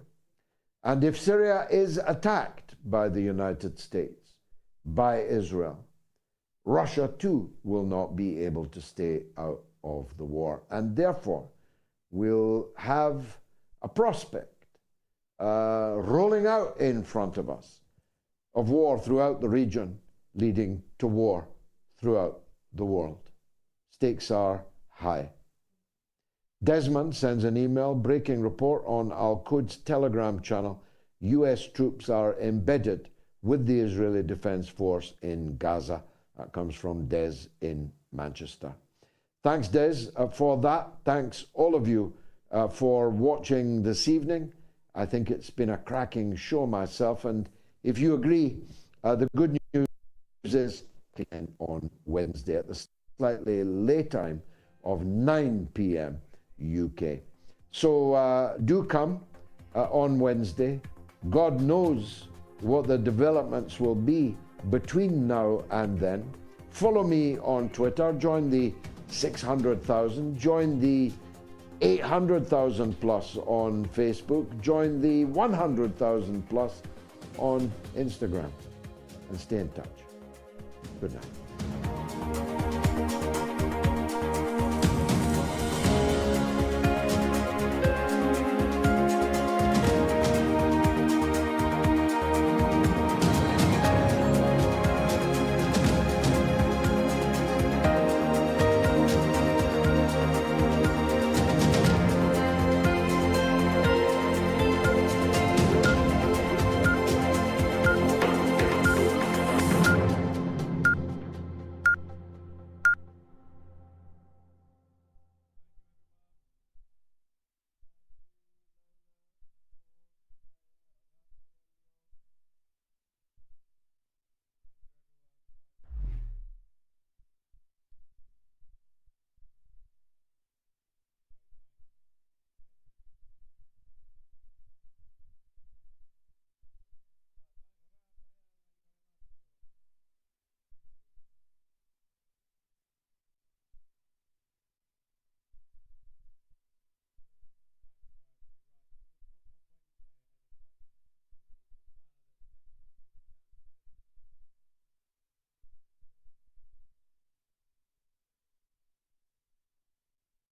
And if Syria is attacked by the United States, by Israel, Russia too will not be able to stay out of the war, and therefore will have a prospect rolling out in front of us of war throughout the region, leading to war throughout the world. Stakes are high. Desmond sends an email, breaking report on Al-Quds Telegram channel. US troops are embedded with the Israeli Defense Force in Gaza. That comes from Des in Manchester. Thanks, Des, for that. Thanks, all of you, for watching this evening. I think it's been a cracking show myself, and if you agree, the good news is on Wednesday at the slightly late time of 9 p.m. UK. So do come on Wednesday. God knows what the developments will be between now and then. Follow me on Twitter, join the 600,000, join the 800,000 plus on Facebook, join the 100,000 plus on Instagram, and stay in touch. Good night.